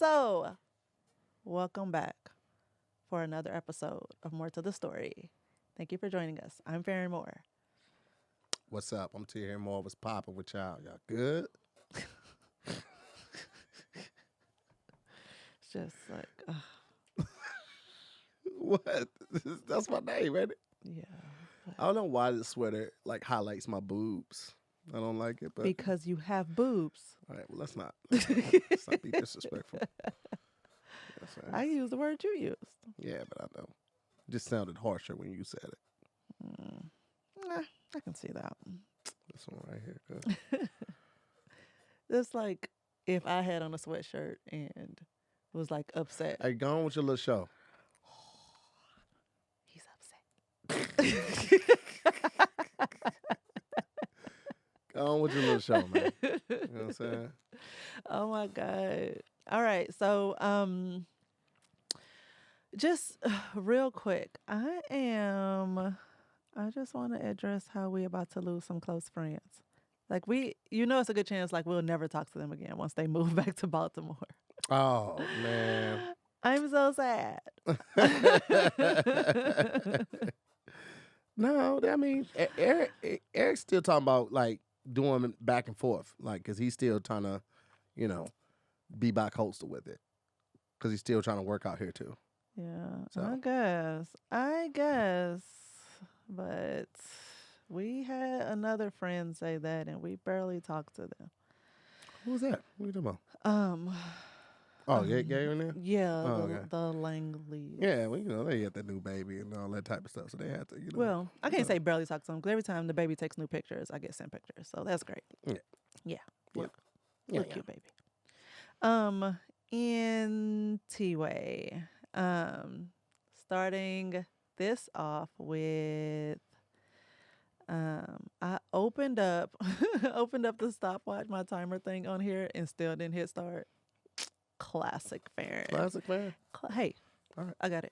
So, welcome back for another episode of More to the Story. Thank you for joining us. I'm Farron Moore. What's up? I'm to hear more. What's popping with y'all? Y'all good? It's just like, What? That's my name, ain't it? yeah. I don't know why this sweater like highlights my boobs. I don't like it, but Because you have boobs. all right. Well, let's not be disrespectful. Yes, I used the word you used. yeah, but I know. It just sounded harsher when you said it. I can see that. This one right here. Good. It's like if I had on a sweatshirt and was like upset. Hey, go on with your little show. He's upset. Go on with your little show, man. You know what I'm saying? Oh my God. All right. So, just real quick, I just want to address how we about to lose some close friends. Like it's a good chance like we'll never talk to them again once they move back to Baltimore. Oh man. I'm so sad. No, I mean Eric's still talking about like doing back and forth, like because he's still trying to, be bi-coastal with it, because he's still trying to work out here too. Yeah, So. I guess, but we had another friend say that, and we barely talked to them. Who's that? What are you talking about? Oh, Gay in there? Yeah, Oh, okay. the Langleys. Yeah, well, they got that new baby and all that type of stuff, so they have to, Well, I can't say barely talk to them because every time the baby takes new pictures, I get sent pictures, so that's great. Yeah. Look Yeah. cute, baby. Anyway, starting this off with, I opened up the stopwatch, my timer thing on here, and still didn't hit start. Classic Farron. Classic man. Hey, All right. I got it.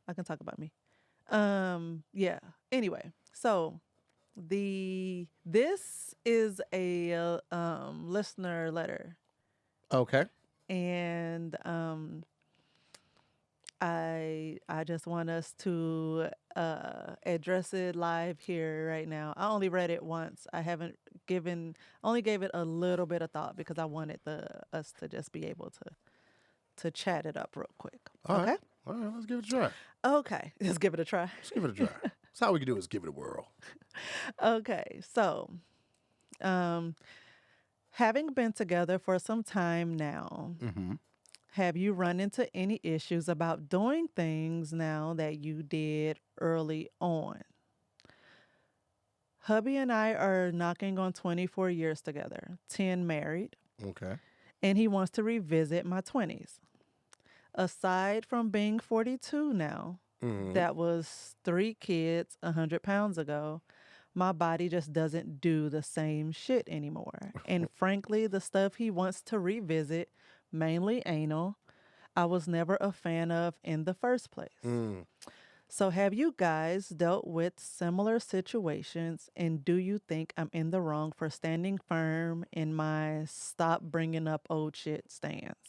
I can talk about me. Yeah. Anyway, so this is a listener letter, Okay. and I just want us to address it live here right now. I only read it once. I only gave it a little bit of thought because I wanted us to just be able to chat it up real quick. All Okay? right. All right, let's give it a try. Okay. Let's give it a try. Let's give it a try. That's how we can do it, is give it a whirl. Okay. So, having been together for some time now, Mm-hmm. have you run into any issues about doing things now that you did early on? Hubby and I are knocking on 24 years together, 10 married, Okay. and he wants to revisit my 20s. Aside from being 42 now, Mm-hmm. that was 3 kids 100 pounds ago, my body just doesn't do the same shit anymore. And frankly, the stuff he wants to revisit, mainly anal, I was never a fan of in the first place. Mm. So have you guys dealt with similar situations, and do you think I'm in the wrong for standing firm in my stop bringing up old shit stance?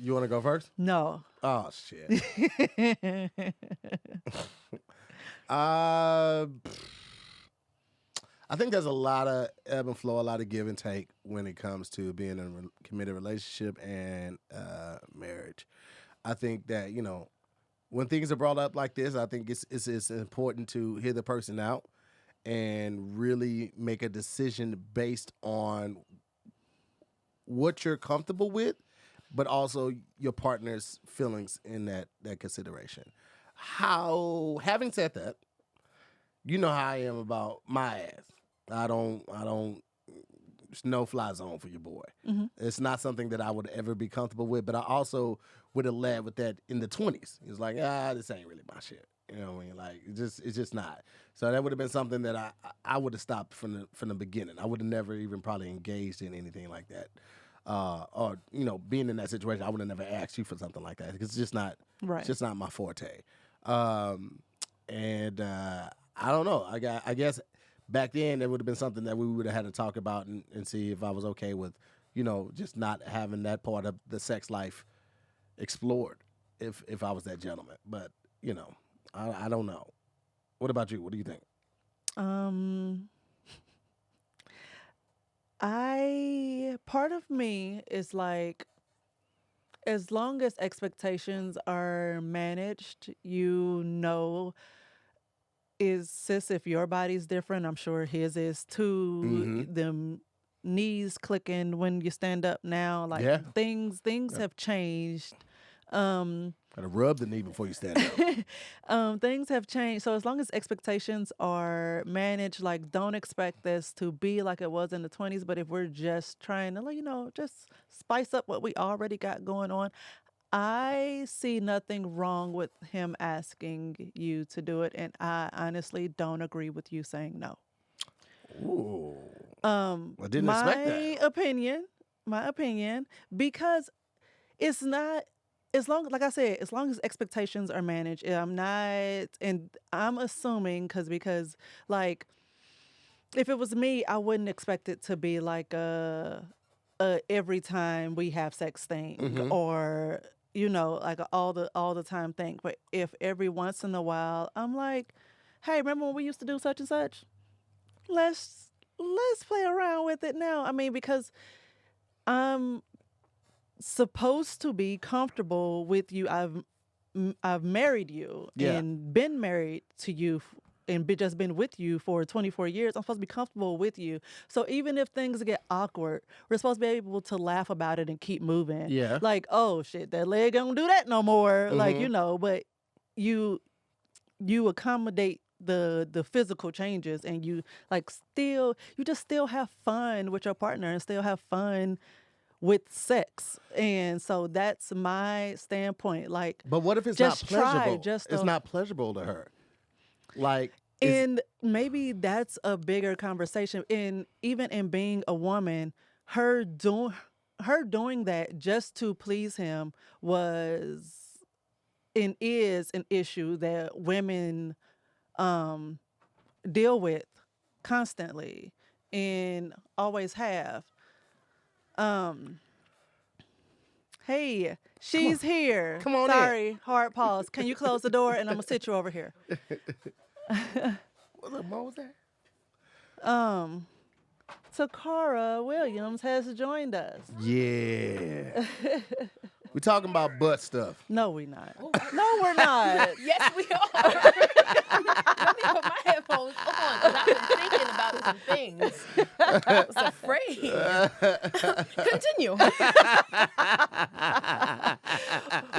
You want to go first? No. Oh shit. I think there's a lot of ebb and flow, a lot of give and take when it comes to being in a committed relationship and marriage. I think that, when things are brought up like this, I think it's important to hear the person out and really make a decision based on what you're comfortable with, but also your partner's feelings in that consideration. Having said that, you know how I am about my ass. I don't, it's no fly zone for your boy. Mm-hmm. It's not something that I would ever be comfortable with, but I also would have led with that in the 20s. It's like, this ain't really my shit. You know what I mean? Like, it's just not. So that would have been something that I would have stopped from the beginning. I would have never even probably engaged in anything like that. Or being in that situation, I would have never asked you for something like that. It's just not, Right. It's just not my forte. And I don't know. I guess back then, it would have been something that we would have had to talk about and see if I was okay with, just not having that part of the sex life explored if I was that gentleman. But, I don't know. What about you? What do you think? Um, part of me is like, as long as expectations are managed, is sis, if your body's different, I'm sure his is too. Mm-hmm. Them knees clicking when you stand up now, like Yeah. things have changed. Gotta rub the knee before you stand up. Things have changed. So as long as expectations are managed, like don't expect this to be like it was in the 20s. But if we're just trying to, just spice up what we already got going on, I see nothing wrong with him asking you to do it. And I honestly don't agree with you saying no. Ooh. I didn't expect that. My opinion, because it's not, like I said, as long as expectations are managed, and I'm assuming because like, if it was me, I wouldn't expect it to be like a every time we have sex thing, Mm-hmm. or like a all the time thing. But if every once in a while, I'm like, hey, remember when we used to do such and such? Let's play around with it now. I mean, because I'm supposed to be comfortable with you. I've married you and been married to you and just been with you for 24 years. I'm supposed to be comfortable with you. So even if things get awkward, we're supposed to be able to laugh about it and keep moving. Yeah. Like, oh shit, that leg don't do that no more. Mm-hmm. Like, but you accommodate the physical changes, and you just still have fun with your partner and still have fun with sex. And so that's my standpoint. Like, but what if it's not pleasurable? It's not pleasurable to her. Like, and maybe that's a bigger conversation. And even in being a woman, her doing that just to please him was and is an issue that women deal with constantly and always have. Hey, she's here. Come on in. Sorry, hard pause. Can you close the door and I'm gonna sit you over here. What was that? Tacarra Williams has joined us. Yeah. We're talking about butt stuff. No, we're not. No, we're not. Yes, we are. Let me put my headphones on because I've been thinking about some things. I was afraid. Continue.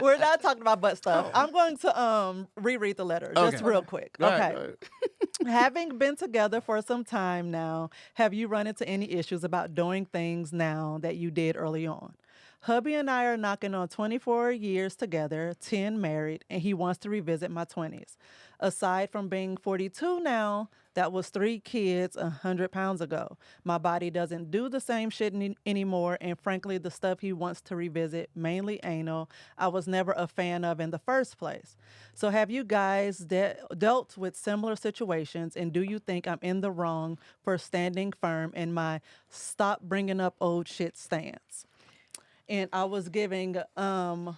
We're not talking about butt stuff. I'm going to reread the letter just real quick. Go Okay. ahead. Having been together for some time now, have you run into any issues about doing things now that you did early on? Hubby and I are knocking on 24 years together, 10 married, and he wants to revisit my 20s. Aside from being 42 now, that was 3 kids 100 pounds ago. My body doesn't do the same shit anymore, and frankly, the stuff he wants to revisit, mainly anal, I was never a fan of in the first place. So have you guys dealt with similar situations, and do you think I'm in the wrong for standing firm in my stop bringing up old shit stance? And I was giving that's what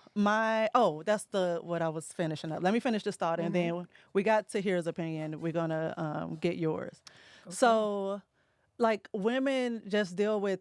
I was finishing up. Let me finish this thought, and then we got to hear his opinion. We're gonna get yours. Okay. So, like, women just deal with,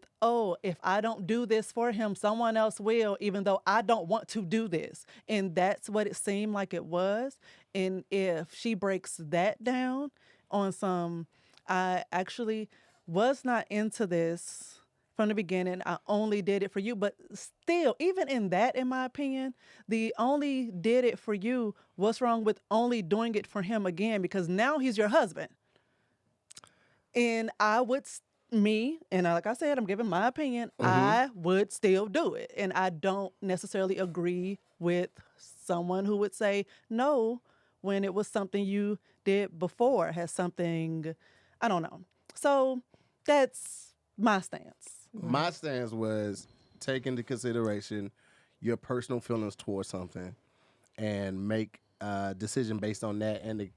if I don't do this for him, someone else will, even though I don't want to do this. And that's what it seemed like it was. And if she breaks that down on some, I actually was not into this from the beginning, I only did it for you. But still, even in that, in my opinion, the only did it for you, what's wrong with only doing it for him again? Because now he's your husband. And like I said, I'm giving my opinion, I would still do it. And I don't necessarily agree with someone who would say no when it was something you did before, has something, I don't know. So that's my stance. My stance was take into consideration your personal feelings towards something and make a decision based on that, and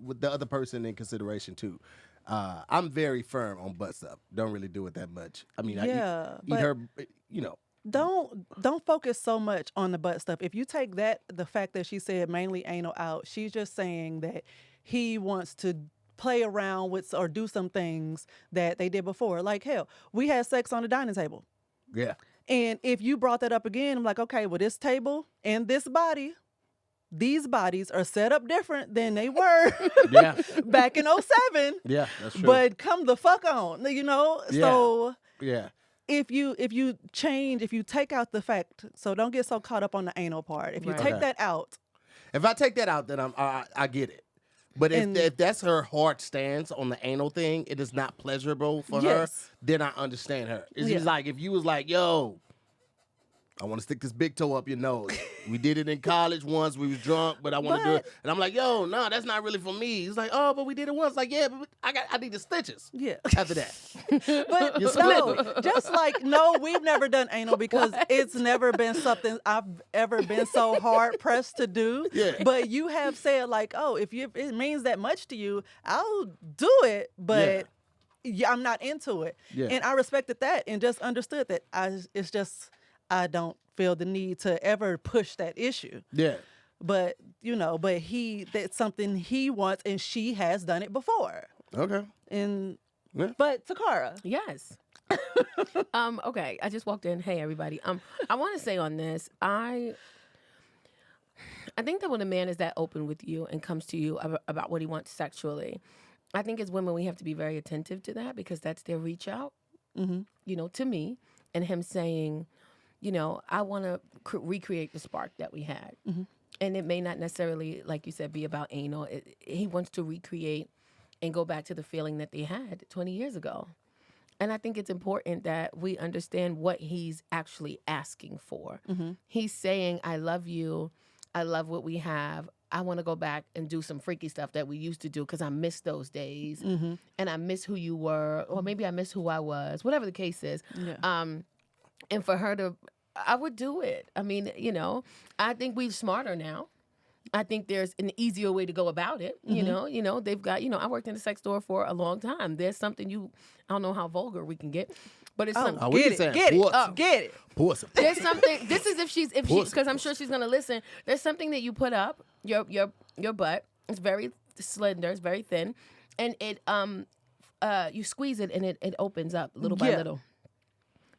with the other person in consideration too. I'm very firm on butt stuff. Don't really do it that much. I mean, I eat her, Don't focus so much on the butt stuff. If you take the fact that she said mainly anal out, she's just saying that he wants to play around with or do some things that they did before. Like, hell, we had sex on the dining table. Yeah. And if you brought that up again, I'm like, okay, well, this table and this body, these bodies are set up different than they were back in 07. Yeah, that's true. But come the fuck on, Yeah. So yeah. if you take out the fact, so don't get so caught up on the anal part. If you take that out. If I take that out, then I get it. But if that's her hard stance on the anal thing, it is not pleasurable for her, then I understand her. It's like if you was like, yo, I want to stick this big toe up your nose. We did it in college once. We was drunk, but I want to do it. And I'm like, yo, no, that's not really for me. He's like, oh, but we did it once. Like, yeah, but I need the stitches. Yeah. After that. But no, just like, no, we've never done anal because it's never been something I've ever been so hard pressed to do. Yeah. But you have said like, oh, if it means that much to you, I'll do it. But I'm not into it. Yeah. And I respected that and just understood that I don't feel the need to ever push that issue. Yeah. But, that's something he wants and she has done it before. Okay. But Tacarra. Yes. Okay. I just walked in. Hey, everybody. I want to say on this, I think that when a man is that open with you and comes to you about what he wants sexually, I think as women, we have to be very attentive to that because that's their reach out, to me, and him saying, I want to recreate the spark that we had. Mm-hmm. And it may not necessarily, like you said, be about anal. He wants to recreate and go back to the feeling that they had 20 years ago. And I think it's important that we understand what he's actually asking for. Mm-hmm. He's saying, I love you. I love what we have. I want to go back and do some freaky stuff that we used to do because I miss those days. Mm-hmm. And I miss who you were, or maybe I miss who I was, whatever the case is. Yeah. And for her to, I would do it. I mean, I think we're smarter now. I think there's an easier way to go about it. Mm-hmm. They've got, I worked in a sex store for a long time. There's something I don't know how vulgar we can get, but it's something. Get it. There's something, this is if she, because I'm sure she's going to listen. There's something that you put up your butt. It's very slender. It's very thin. And it, you squeeze it and it opens up little by little.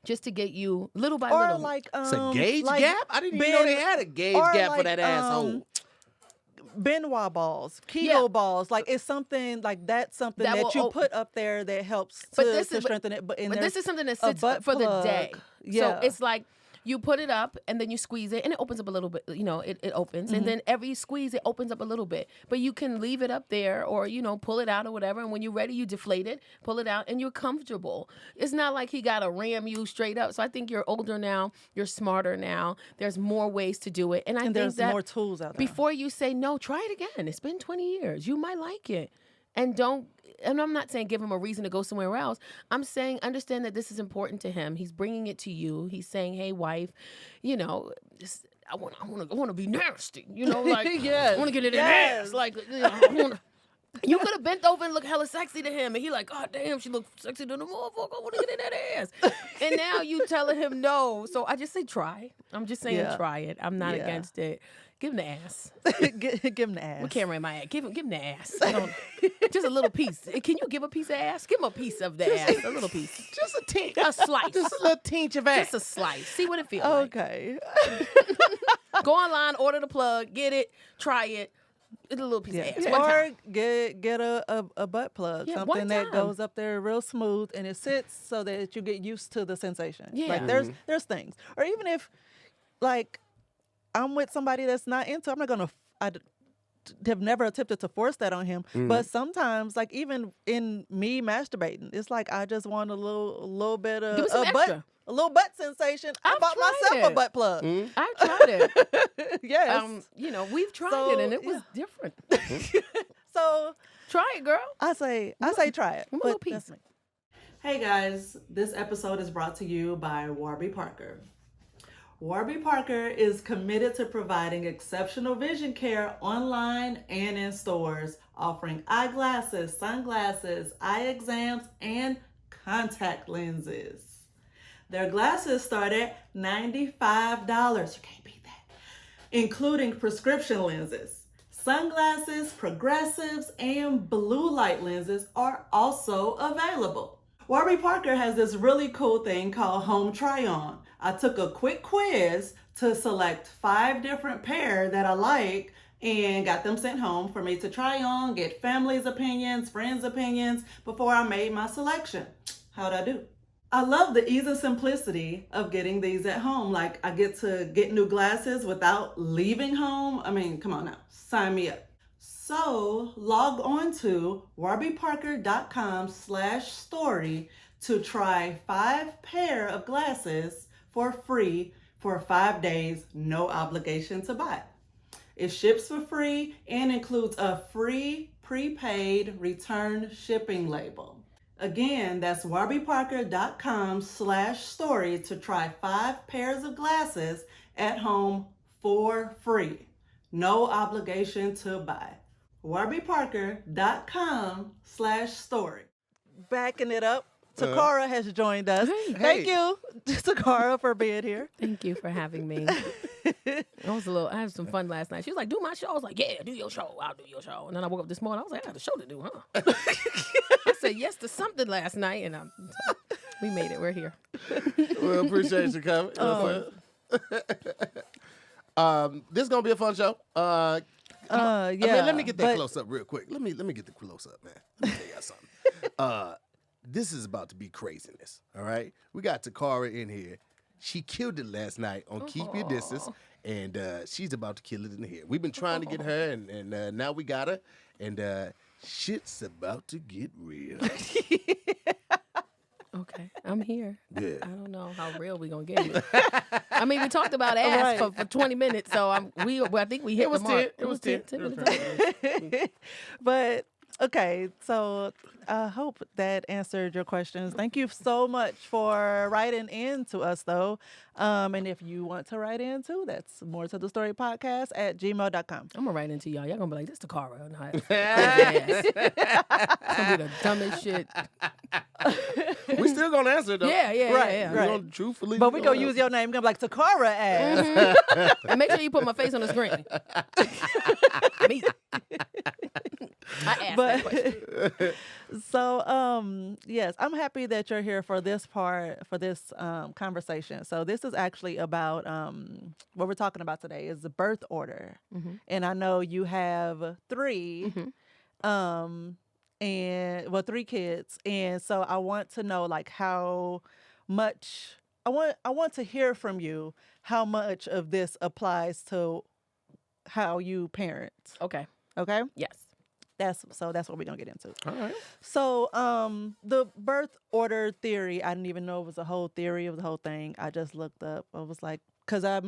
Just to get you little by little. Or like it's a gauge gap? I didn't even know they had a gauge gap for that asshole. Benoit balls, Kegel balls, like it's something like that's something that you put up there that helps to strengthen it. But this is something that sits for the day. Yeah. So it's like you put it up and then you squeeze it and it opens up a little bit. It opens and then every squeeze it opens up a little bit. But you can leave it up there or pull it out or whatever. And when you're ready, you deflate it, pull it out, and you're comfortable. It's not like he got to ram you straight up. So I think you're older now, you're smarter now. There's more ways to do it, and think there's more tools out there. Before you say no, try it again. It's been 20 years. You might like it, and I'm not saying give him a reason to go somewhere else. I'm saying understand that this is important to him. He's bringing it to you. He's saying, "Hey, wife, I want to be nasty. Like I want to get it in ass. Like I want to." You could have bent over and looked hella sexy to him, and he like, God damn, she looked sexy to the motherfucker. I want to get in that ass. And now you telling him no. So I just say try. I'm just saying try it. I'm not against it. Give him the ass. Give him the ass. What camera in my ass? Give him the ass. Just a little piece. Can you give a piece of ass? Give him a piece of the ass. A little piece. Just a tinge. A slice. Just a little tinge of ass. Just a slice. See what it feels like. Okay. Go online, order the plug, get it, try it. A little piece of ass. Or get a butt plug. Something that goes up there real smooth and it sits so that you get used to the sensation. Yeah. Like there's things. Or even if like I'm with somebody that's not into, I have never attempted to force that on him. Mm-hmm. But sometimes, like even in me masturbating, it's like I just want a little bit of a little butt sensation. I bought myself a butt plug. Mm-hmm. I tried it. Yes. We've tried it and it was different. So try it, girl. I say try it. A little piece. Hey guys, this episode is brought to you by Warby Parker. Warby Parker is committed to providing exceptional vision care online and in stores, offering eyeglasses, sunglasses, eye exams, and contact lenses. Their glasses start at $95. You can't beat that. Including prescription lenses. Sunglasses, progressives, and blue light lenses are also available. Warby Parker has this really cool thing called Home Try On. I took a quick quiz to select 5 different pair that I like and got them sent home for me to try on, get family's opinions, friends' opinions before I made my selection. How'd I do? I love the ease and simplicity of getting these at home. Like, I get to get new glasses without leaving home. I mean, come on now, sign me up. So log on to warbyparker.com/story to try 5 pair of glasses for free for 5 days, no obligation to buy. It ships for free and includes a free prepaid return shipping label. Again, that's warbyparker.com/story to try 5 pairs of glasses at home for free. No obligation to buy. warbyparker.com/story. Backing it up, Tacarra has joined us. Thank you, Tacarra, for being here. Thank you for having me. I had some fun last night. She was like, do my show. I was like, yeah, do your show. I'll do your show. And then I woke up this morning. I was like, I got a show to do, huh? I said yes to something last night, and we made it. We're here. Well, appreciate you coming. This is going to be a fun show. Yeah. I mean, let me get that close up real quick. Let me get the close up, man. Let me tell y'all something. This is about to be craziness, all right? We got Tacarra in here. She killed it last night on Keep Your Distance, and she's about to kill it in here. We've been trying to get her, and now we got her, and shit's about to get real. Okay, I'm here. Yeah. I don't know how real we gonna get it. I mean, we talked about ass for 20 minutes, so I think we hit the mark. It was 10. 10 minutes. But okay, so I hope that answered your questions. Thank you so much for writing in to us, though. And if you want to write in too, that's more to the story podcast at gmail.com. I'm gonna write into y'all. Y'all gonna be like, this Tacarra. It's gonna be the dumbest shit. We still gonna answer it, though. Yeah. Right. We're gonna truthfully. But we gonna use your name. We're gonna be like Tacarra ass. And make sure you put my face on the screen. Me. I asked that question. So, yes, I'm happy that you're here for this conversation. So this is actually about what we're talking about today is the birth order. Mm-hmm. And I know you have 3, and 3 kids. And so I want to know like how much I want to hear from you how much of this applies to how you parent. Okay. Okay? Yes. That's what we're gonna get into. All right. So, the birth order theory, I didn't even know it was a whole theory. It was a whole thing. I just looked up. I was like, because I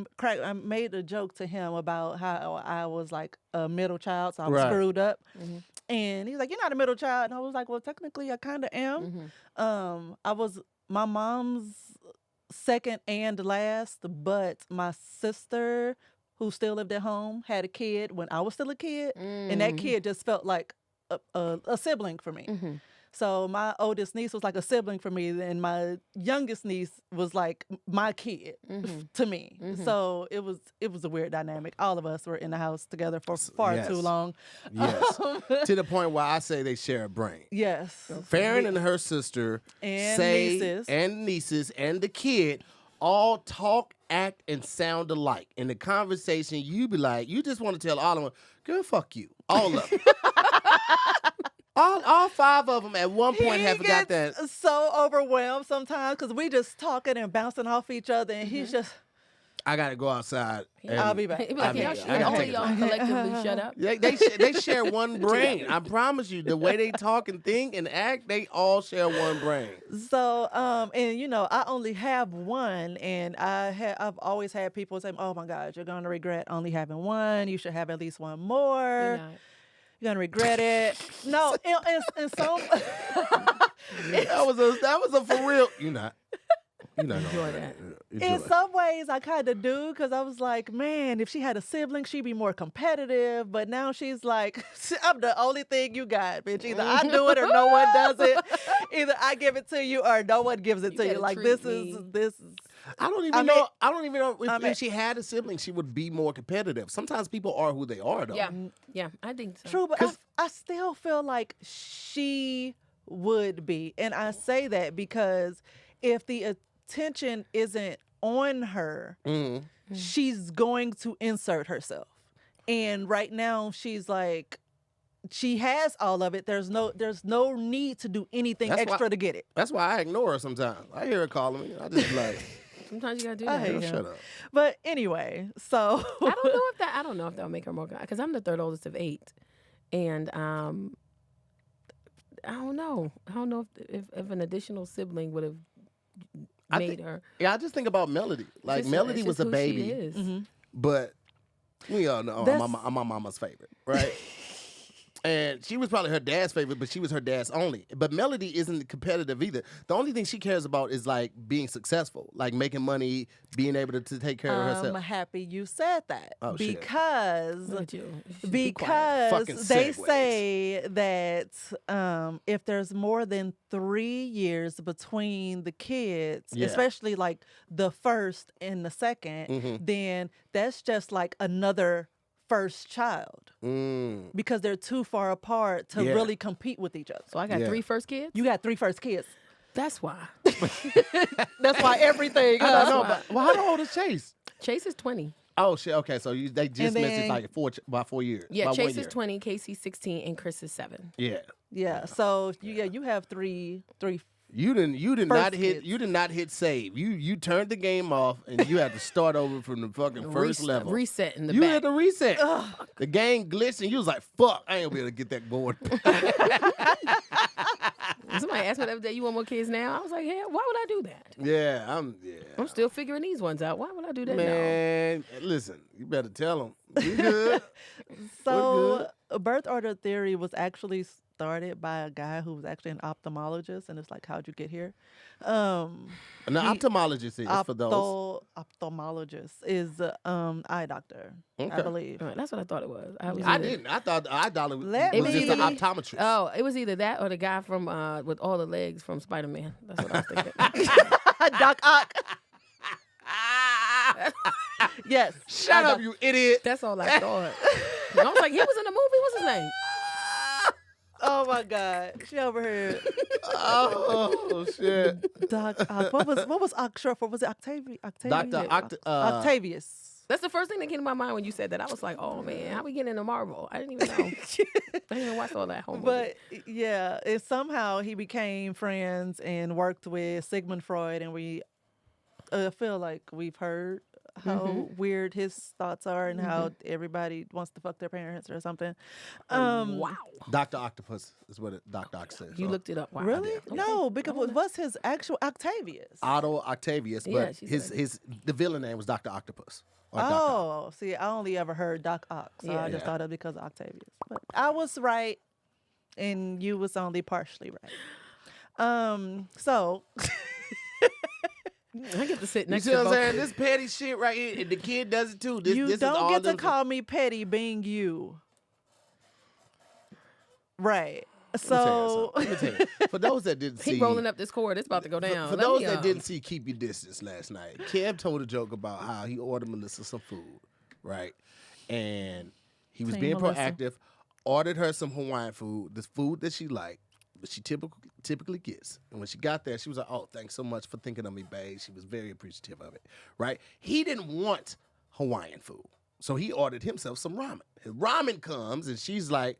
made a joke to him about how I was like a middle child, so I was screwed up. Mm-hmm. And he was like, "You're not a middle child," and I was like, "Well, technically, I kind of am." Mm-hmm. I was my mom's second and last, but my sister, who still lived at home, had a kid when I was still a kid, and that kid just felt like a sibling for me. Mm-hmm. So my oldest niece was like a sibling for me, and my youngest niece was like my kid to me. Mm-hmm. So it was a weird dynamic. All of us were in the house together for far too long. Yes. To the point where I say they share a brain. Yes. Farron and her sister And nieces and the kid all talk, act, and sound alike. In the conversation, you be like, you just want to tell all of them, girl, fuck you. All of them. all 5 of them at one point have got that. So overwhelmed sometimes because we just talking and bouncing off each other, and he's just, I got to go outside. I'll be back. He'd be like, I can all of y'all collectively shut up? They share one brain. I promise you, the way they talk and think and act, they all share one brain. So, and I only have one, and I've always had people say, "Oh my God, you're gonna regret only having one. You should have at least one more. You're gonna regret it." No, and some that was a for real. You're not. You're not Enjoy gonna that. In enjoy. some ways, I kind of do because I was like, man, if she had a sibling, she'd be more competitive. But now she's like, I'm the only thing you got, bitch. Either I do it or no one does it. Either I give it to you or no one gives it to you. gotta Like treat this is. I don't even know. I don't even know if she had a sibling, she would be more competitive. Sometimes people are who they are, though. Yeah, I think so. True, but I still feel like she would be. And I say that because if the attention isn't on her, she's going to insert herself. And right now she's like, she has all of it. There's no need to do anything extra to get it. That's why I ignore her sometimes. I hear her calling me. I just be like, Sometimes you gotta do I that. hate him. shut up. But anyway, so I don't know if that would make her more because I'm the third oldest of 8, and I don't know. I don't know if an additional sibling would have made her. Yeah, I just think about Melody. Like, Melody was a who baby, She is. but we all know I'm my mama's favorite, right? And she was probably her dad's favorite, but she was her dad's only. But Melody isn't competitive either. The only thing she cares about is like being successful, like making money, being able to take care of herself. I'm happy you said that Oh, shit. Look because at you. You should be quiet. because Fucking they segues. say that if there's more than 3 years between the kids, Yeah. especially like the first and the second, then that's just like another first child because they're too far apart to Yeah. really compete with each other. So I got Yeah. 3 first kids. You got 3 first kids. That's why. That's why everything. I don't know, but how old is Chase? Chase is 20. Oh shit. Okay, so they just And missed it then- like by 4 years. Yeah, by 1 Chase year. is 20, Casey's 16, and Chris is 7. Yeah. Yeah. So you have three. You did First not hit kids. you did not hit save. You turned the game off and you had to start over from the fucking first level. Reset in the You back. had to reset. The game glitched and you was like, fuck, I ain't gonna be able to get that going. Somebody asked me the other day, you want more kids now? I was like, hell, why would I do that? Yeah. I'm still figuring these ones out. Why would I do that now? Man, listen, you better tell them. You good? So birth order theory was actually started by a guy who was actually an ophthalmologist, and it's like, how'd you get here? An ophthalmologist is for those. Ophthalmologist is eye doctor, I Okay. believe. That's what I thought it was. I either- didn't. I thought it was Let just me- an optometrist. Oh, it was either that or the guy from with all the legs from Spider-Man. That's what I was thinking. Doc Ock. Yes. Shut up, you idiot. That's all I thought. I was like, he was in the movie. What's his name? Oh my God. She over here. Oh shit. Doc Ock. What was Ock short for? Was it Octavius? Octavius. That's the first thing that came to my mind when you said that. I was like, oh man, how we getting into Marvel? I didn't even know. I didn't even watch all that whole movie. But yeah, and somehow he became friends and worked with Sigmund Freud, and we feel like we've heard how weird his thoughts are and how everybody wants to fuck their parents or something. Wow. Dr. Octopus is what Doc says. You looked it up. Wow. Really? Okay. No, because what's his actual Octavius? Otto Octavius, Yeah, but she the villain name was Dr. Octopus. Or Dr. Ock. Oh, see, I only ever heard Doc Ock, so Yeah. I just thought it because of Octavius. But I was right, and you was only partially right. So I get to sit You next see to what I'm both. saying? This petty shit right here, and the kid does it too. This you is don't all get to them- call me petty being you. Right. Let So me tell you, for those that didn't see, He rolling up this cord. It's about to go down. For Let those me, that didn't see Keep Your Distance last night, Kev told a joke about how he ordered Melissa some food, right? And he was Hey, being Melissa. proactive, ordered her some Hawaiian food, the food that she liked, but she typically gets. And when she got there, she was like, oh, thanks so much for thinking of me, babe. She was very appreciative of it, right? He didn't want Hawaiian food, so he ordered himself some ramen. His ramen comes, and she's like,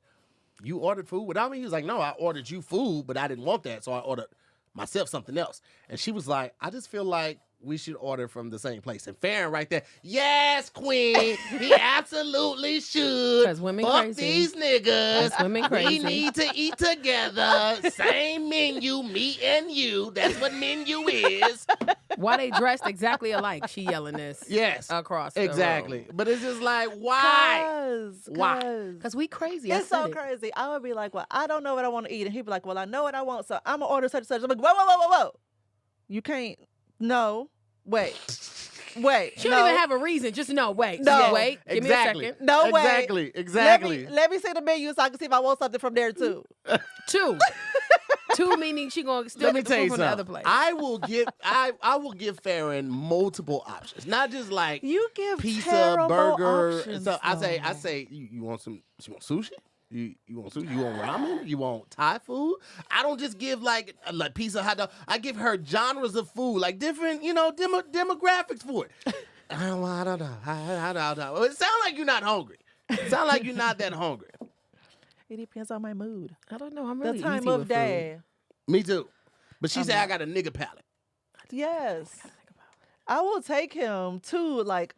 you ordered food without me? He was like, no, I ordered you food, but I didn't want that, so I ordered myself something else. And she was like, I just feel like we should order from the same place. And Farron right there, yes, queen, he absolutely should. 'Cause women Fuck crazy. these niggas. That's women We crazy. need to eat together. Same menu, me and you. That's what menu is. Why they dressed exactly alike? She yelling this. Yes. Across the Exactly. But it's just like, why? Why? Because we crazy. It's so crazy. I would be like, well, I don't know what I want to eat. And he'd be like, well, I know what I want, so I'm going to order such and such. I'm like, whoa. You can't No. Wait. She don't even have a reason. Just no. Wait. No. Wait. Give me a second. No way. Exactly. Let me see the menu so I can see if I want something from there too. 2. 2 meaning she gonna still Let me get the tell food you from the other something. place. I will give Farron multiple options, not just like You give pizza, terrible burger. options, So I though. say, you want some? You want sushi? You want sushi? You want ramen? You want Thai food? I don't just give like pizza, hot dog. I give her genres of food, like different, demographics for it. I don't know. I don't know. It sounds like you're not hungry. It sounds like you're not that hungry. It depends on my mood. I don't know. I'm really The time easy of with day. Me too. But she said I got a nigga palate. Yes. I will take him to like,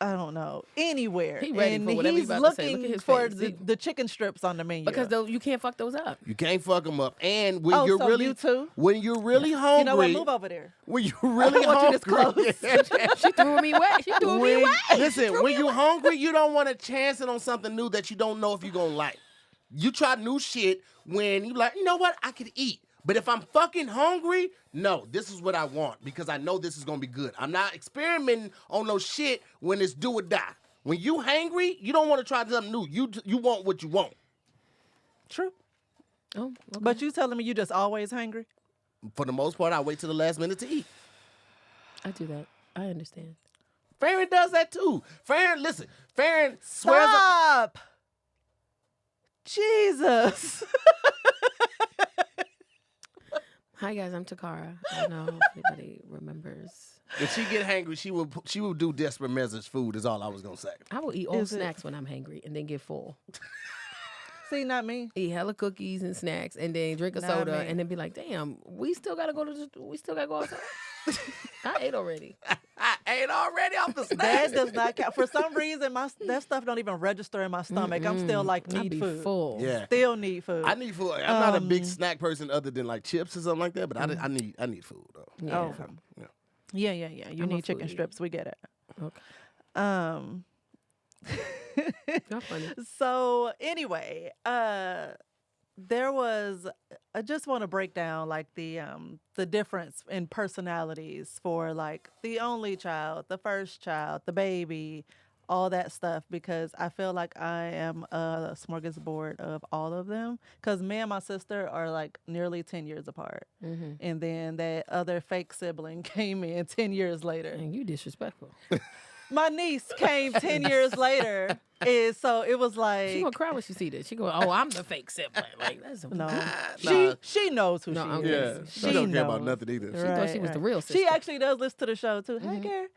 I don't know, anywhere. He ready and for whatever he's you about to say. Look at looking his for face. the chicken strips on the menu. Because you can't fuck those up. You can't fuck them up. And when Oh, you're so really you too? when you're really hungry, You know what? Move over there. when you're really I want you hungry, this close. She threw me away. She threw me away. Listen, when you're hungry, you don't want to chance it on something new that you don't know if you're gonna like. You try new shit when you like, you know what? I could eat. But if I'm fucking hungry, no, this is what I want because I know this is gonna be good. I'm not experimenting on no shit when it's do or die. When you hangry, you don't want to try something new. You want what you want. True. Oh, okay. But you telling me you just always hungry? For the most part, I wait till the last minute to eat. I do that. I understand. Farron does that too. Farron swears up. Stop! Jesus. Hi guys, I'm Tacarra. I don't know if anybody remembers. If she get hangry, she will do desperate measures food is all I was gonna say. I will eat all Is it- snacks when I'm hangry and then get full. See, not me. Eat hella cookies and snacks and then drink a Nah, soda man. and then be like, damn, we still gotta go outside. I ate already. I ate already off the That snacks. does not count. For some reason, that stuff don't even register in my stomach. I'm still like I need be food. full. Yeah. Still need food. I need food. I'm not a big snack person other than like chips or something like that, but I need food though. Yeah. Oh, okay. Yeah. Yeah. You I'm a need chicken foodie. strips. We get it. Okay. Y'all funny. So anyway, there was. I just want to break down like the difference in personalities for like the only child, the first child, the baby, all that stuff because I feel like I am a smorgasbord of all of them. Because me and my sister are like nearly 10 years apart, and then that other fake sibling came in 10 years later. And you disrespectful. My niece came 10 years later, and so it was She like gonna cry when she see this. She go, "Oh, I'm the fake sibling." Like that's no, Nah. she knows who No, she I'm is. Yeah. kidding. She don't care about knows. nothing either. She thought she was the real sister. She actually does listen to the show too. Hey, Gary.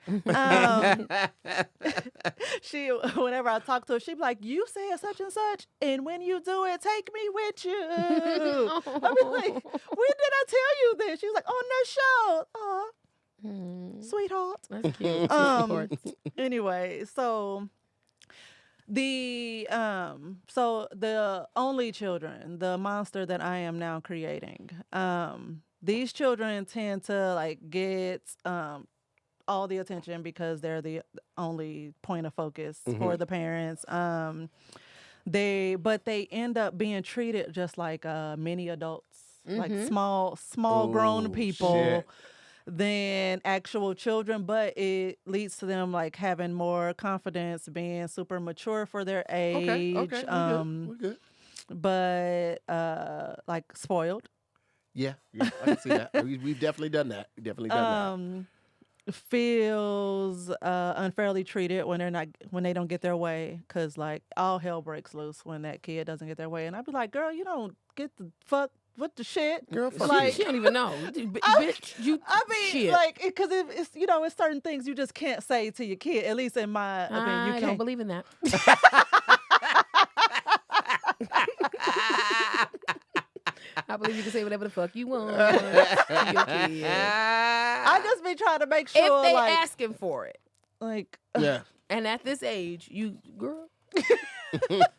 She, whenever I talk to her, she be like, "You said such and such, and when you do it, take me with you." I be like, "When did I tell you this?" She was like, "On the show." Oh, sweetheart. That's cute. Anyway, so the only children, the monster that I am now creating, these children tend to like get all the attention because they're the only point of focus for the parents. They end up being treated just like mini adults, like small grown Ooh, people. shit. Than actual children, but it leads to them like having more confidence, being super mature for their age. Okay. We're good. But like spoiled. Yeah, I can see that. We've definitely done that. Feels unfairly treated when they don't get their way, because like all hell breaks loose when that kid doesn't get their way, and I'd be like, girl, you don't get the fuck. What the shit? Girl, fuck like, She don't even know. Bitch, you. I mean, shit. like, because it's it's certain things you just can't say to your kid. At least in my opinion, you I can't. don't believe in that. I believe you can say whatever the fuck you want to your kid. I just be trying to make sure, If they like, asking for it, like, Yeah. and at this age, you girl.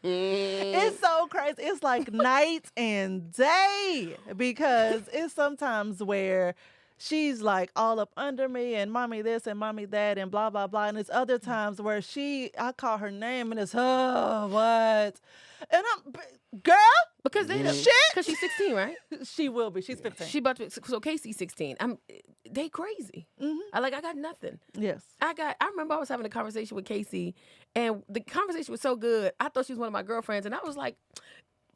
it's so crazy. It's like night and day because it's sometimes where she's like all up under me and mommy this and mommy that and blah blah blah. And there's other times where I call her name and it's what, and girl. Because shit. Because she's 16, right? She will be. She's 15. She about to. So Casey's 16. They crazy. I got nothing. Yes. I remember I was having a conversation with Casey, and the conversation was so good. I thought she was one of my girlfriends, and I was like,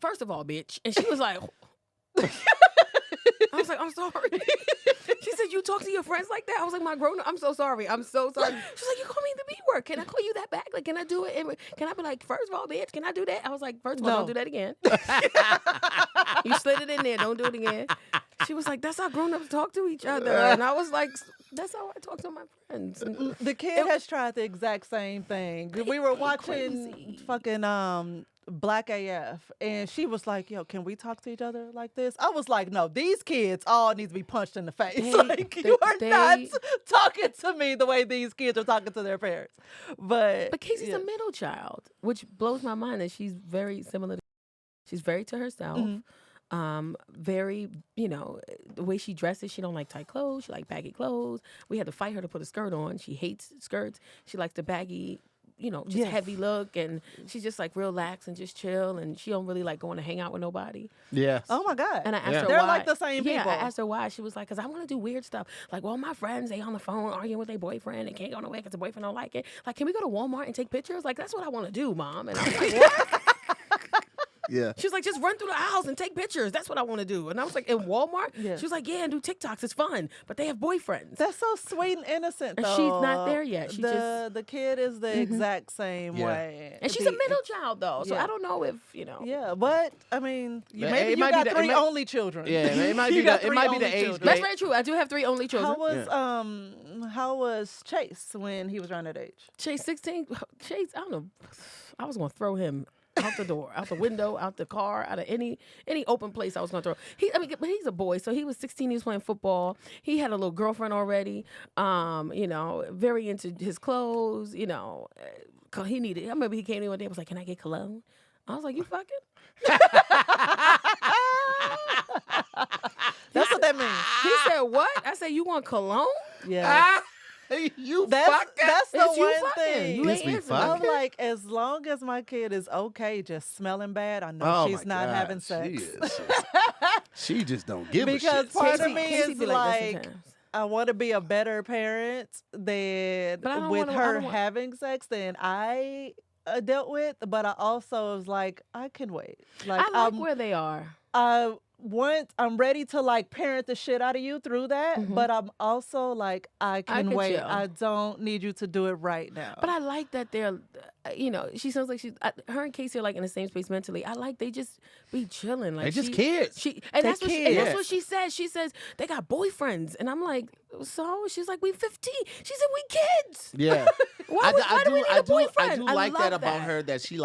first of all, bitch. And she was like, I was like, I'm sorry. She said, you talk to your friends like that? I was like, my grown up, I'm so sorry. I'm so sorry. She's like, you call me the B word. Can I call you that back? Like, can I do it? Can I be like, first of all, bitch, can I do that? I was like, first of all, don't do that again. You slid it in there. Don't do it again. She was like, that's how grown-ups talk to each other. And I was like, that's how I talk to my friends. The kid has tried the exact same thing. We were watching fucking Black AF, and she was like, yo, can we talk to each other like this? I was like, no, these kids all need to be punched in the face. You are not talking to me the way these kids are talking to their parents. But Casey's a middle child, which blows my mind that she's very similar. She's very to herself. Very, the way she dresses, she don't like tight clothes. She like baggy clothes. We had to fight her to put a skirt on. She hates skirts. She likes the baggy, heavy look, and she's just like real lax and just chill, and she don't really like going to hang out with nobody. Yes. Oh my God. And I asked her They're why. like the same people. Yeah, I asked her why. She was like, because I want to do weird stuff. Like, well, my friends, they on the phone arguing with their boyfriend and can't go nowhere because the boyfriend don't like it. Like, can we go to Walmart and take pictures? Like, that's what I want to do, Mom. And I was like, what? Yeah. She was like, just run through the house and take pictures. That's what I want to do. And I was like, in Walmart? Yeah. She was like, yeah, and do TikToks. It's fun. But they have boyfriends. That's so sweet and innocent, though. And she's not there yet. The kid is the exact same way. And she's a middle child, though. So I don't know if, Yeah, but, I mean, maybe you might got be three only children. Yeah, it might be the age gap. That's very true. I do have 3 only children. How was Chase when he was around that age? Chase, 16. Chase, I don't know. I was going to throw him out the door, out the window, out the car, out of any open place I was going to throw. But he's a boy, so he was 16. He was playing football. He had a little girlfriend already. Very into his clothes. He needed. I remember he came in one day. I was like, "Can I get cologne?" I was like, "You fucking." That's what that means. He said, "What?" I said, "You want cologne?" Yeah. That's the It's you one fucking. thing. You ain't be answering. I'm like, as long as my kid is okay, just smelling bad, I know she's not having sex. She just don't give because a shit. part of me Casey is be like that like, sometimes. I want to be a better parent than with her having sex than I dealt with. But I also was like, I can wait. Like, I like where they are. Once I'm ready to like parent the shit out of you through that, but I'm also like, I can wait. chill. I don't need you to do it right now. But I like that they're, she sounds like her and Casey are like in the same space mentally. I like they just be chilling. Like They just kids. That's kids. what she says. She says they got boyfriends, and I'm like, so she's like, we 15. She said we kids. Yeah. Why do we need a boyfriend? I do like that about her, that she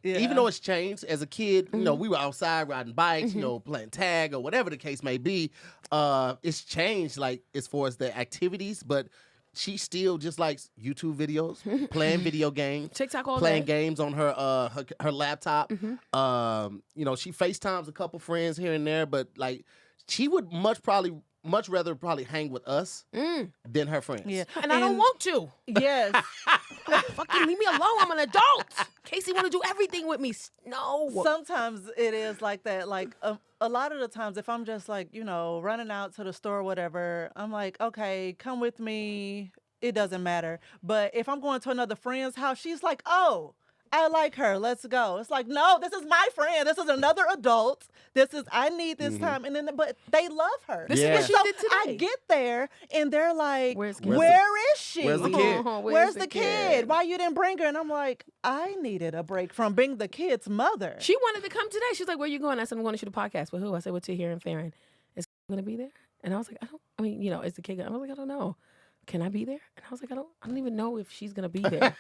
even though it's changed as a kid, we were outside riding bikes, playing tag or whatever the case may be. It's changed like as far as the activities, but she still just likes YouTube videos, playing video games, TikTok all playing day. games on her laptop. She FaceTimes a couple friends here and there, but like she would much rather hang with us than her friends. Yeah. And I don't want to. Yes. Fucking leave me alone. I'm an adult. Casey want to do everything with me. No. Sometimes it is like that. Like a lot of the times, if I'm just like, running out to the store or whatever, I'm like, okay, come with me. It doesn't matter. But if I'm going to another friend's house, she's like, oh, I like her. Let's go. It's like, no, this is my friend. This is another adult. I need this time. And but they love her. This is what she did today. I get there and they're like, where is she? Where's the kid? Where's the kid? Why you didn't bring her? And I'm like, I needed a break from being the kid's mother. She wanted to come today. She's like, where you going? I said, I'm going to shoot a podcast. With who? I said, with Tahir and Farron. Is going to be there? And I was like, is the kid going? I was like, I don't know. Can I be there? And I was like, I don't even know if she's going to be there.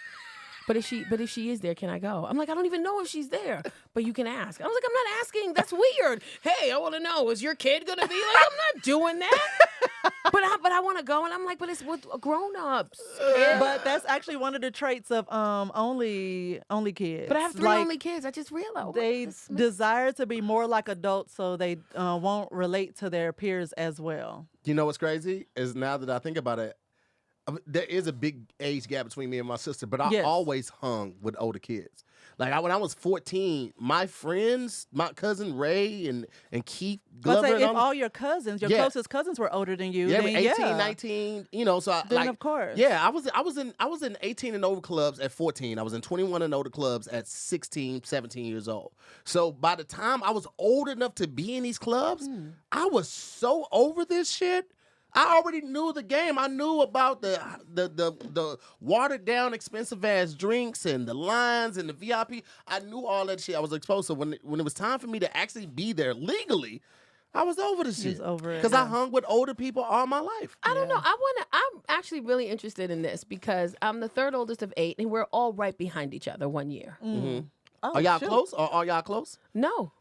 But if she is there, can I go? I'm like, I don't even know if she's there, but you can ask. I was like, I'm not asking. That's weird. Hey, I want to know, is your kid gonna be like? I'm not doing that. But I want to go, and I'm like, but it's with grown-ups. But that's actually one of the traits of only kids. But I have 3 Like, only kids. I just realized they desire to be more like adults, so they won't relate to their peers as well. You know what's crazy is now that I think about it, there is a big age gap between me and my sister, but I Yes. always hung with older kids. Like when I was 14, my friends, my cousin Ray and Keith Glover, But say, and if all- all your cousins, your Yeah. closest cousins were older than you, yeah, then 18, 19, you know, so Then of course. Yeah, I was in 18 and over clubs at 14. I was in 21 and older clubs at 16, 17 years old. So by the time I was old enough to be in these clubs, I was so over this shit. I already knew the game. I knew about the watered down expensive ass drinks and the lines and the VIP. I knew all that shit. I was exposed. So when it was time for me to actually be there legally, I was over the shit. was over it, Because I yeah. hung with older people all my life. I don't know. I'm actually really interested in this because I'm the 3rd oldest of 8, and we're all right behind each other 1 year. Oh, Are y'all shoot. close? Or are y'all close? No.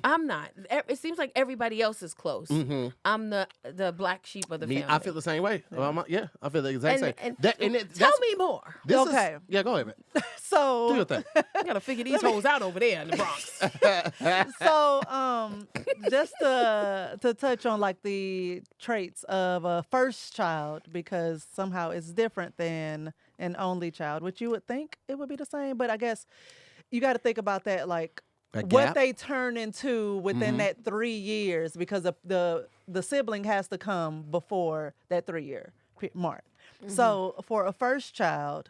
I'm not. It seems like everybody else is close. I'm the black sheep of the Me, family. I feel the same way. Yeah, I feel the exact same. And Tell tell me more. Okay. Yeah, go ahead, man. Do So your thing. I gotta figure these hoes out over there in the Bronx. just to touch on like the traits of a first child, because somehow it's different than an only child, which you would think it would be the same, but I guess you got to think about that, like That what gap? they turn into within that 3 years, because the sibling has to come before that 3-year mark. So for a first child,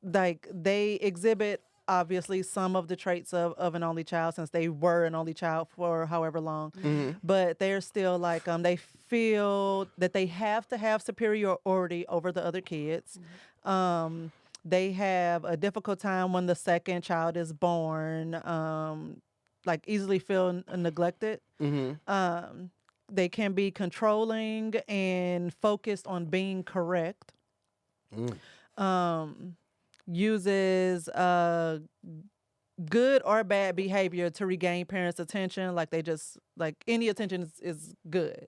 like they exhibit obviously some of the traits of an only child, since they were an only child for however long, but they're still like they feel that they have to have superiority over the other kids. They have a difficult time when the second child is born, like easily feel neglected. They can be controlling and focused on being correct. Uses good or bad behavior to regain parents' attention. Like they just, like any attention is good.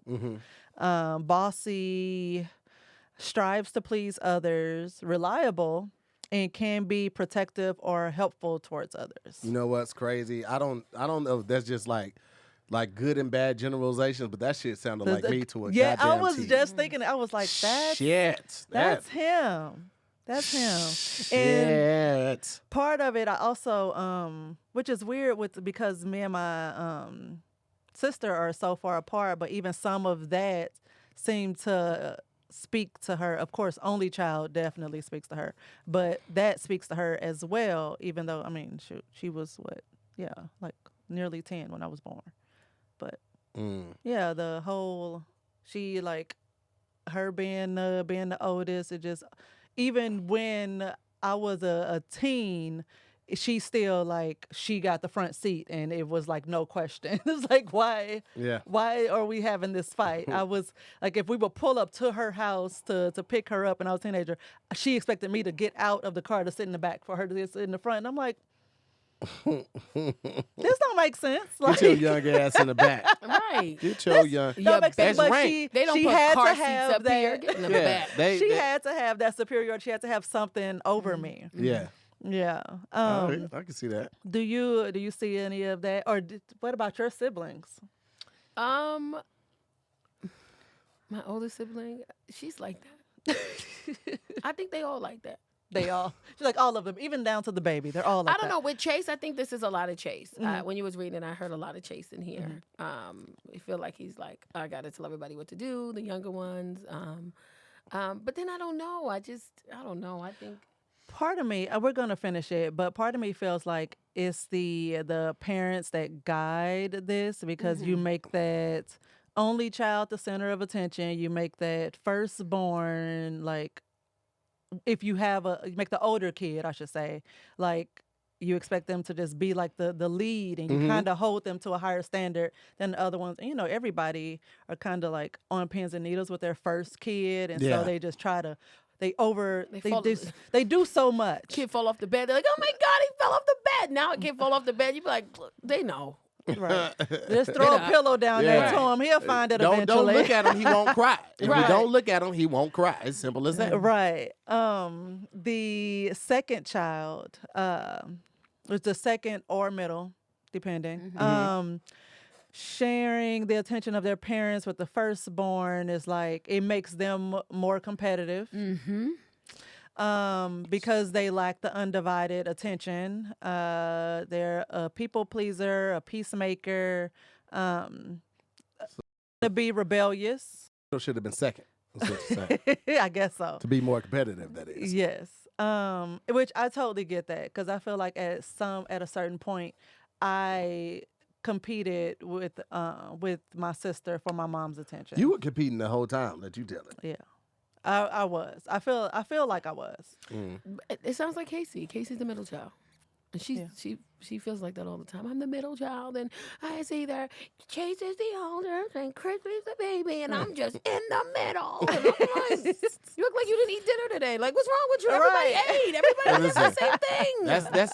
Bossy, strives to please others, reliable, and can be protective or helpful towards others. You know what's crazy? I don't know if that's just like good and bad generalizations, but that shit sounded like me to a Yeah, goddamn I was T. just thinking, I was like, that's him. That's him. And Shit. part of it, I also, which is weird because me and my sister are so far apart, but even some of that seemed to speak to her. Of course, only child definitely speaks to her, but that speaks to her as well, even though, I mean, she was like nearly 10 when I was born. But yeah, the whole, she like her being the oldest, it just, even when I was a teen, she still like, she got the front seat and it was like no question. It's like, why are we having this fight? I was like, if we would pull up to her house to pick her up and I was a teenager, she expected me to get out of the car to sit in the back for her to sit in the front. And I'm like, this don't make sense. Like, Get your young ass in the back. Right. Get your young. don't make sense, that's but rank. They don't she put had car to seats have up here. that. Get in the Yeah, back. She had to have that superiority. She had to have something over me. Yeah. Yeah. I can see that. Do you see any of that, or what about your siblings? My older sibling, she's like that. I think they all like that. They all, she's like all of them, even down to the baby. They're all like I don't that. know. With Chase, I think this is a lot of Chase. When you was reading, I heard a lot of Chase in here. I feel like he's like, I got to tell everybody what to do, the younger ones. But then I don't know. I don't know. I think. Part of me, we're gonna finish it, but part of me feels like it's the parents that guide this, because you make that only child the center of attention. You make that firstborn, like, if you make the older kid, I should say, like, you expect them to just be like the lead, and you kind of hold them to a higher standard than the other ones. And, you know, everybody are kind of like on pins and needles with their first kid, and so they just try to. They do so much. Kid fall off the bed. They're like, oh my God, he fell off the bed. Now a kid fall off the bed. You be like, they know. Right. Just throw a pillow down there to him. He'll find it eventually. Don't look at him. He won't cry. If Right. you don't look at him, he won't cry. It's simple as that. Right. The second child, was the second or middle, depending. Sharing the attention of their parents with the firstborn is like, it makes them more competitive. Because they lack the undivided attention. They're a people pleaser, a peacemaker, to be rebellious. It should have been second. That's what you're saying. I guess so. To be more competitive, that is. Yes. Which I totally get that, because I feel like at a certain point, I competed with my sister for my mom's attention. You were competing the whole time that you tell it. Yeah. I was. I feel like I was. It sounds like Casey. Casey's the middle child. And she feels like that all the time. I'm the middle child, and I see either Chase is the older and Chris is the baby, and I'm just in the middle. And I'm like, you look like you didn't eat dinner today. Like, what's wrong with you? Everybody ate. Everybody did the same thing.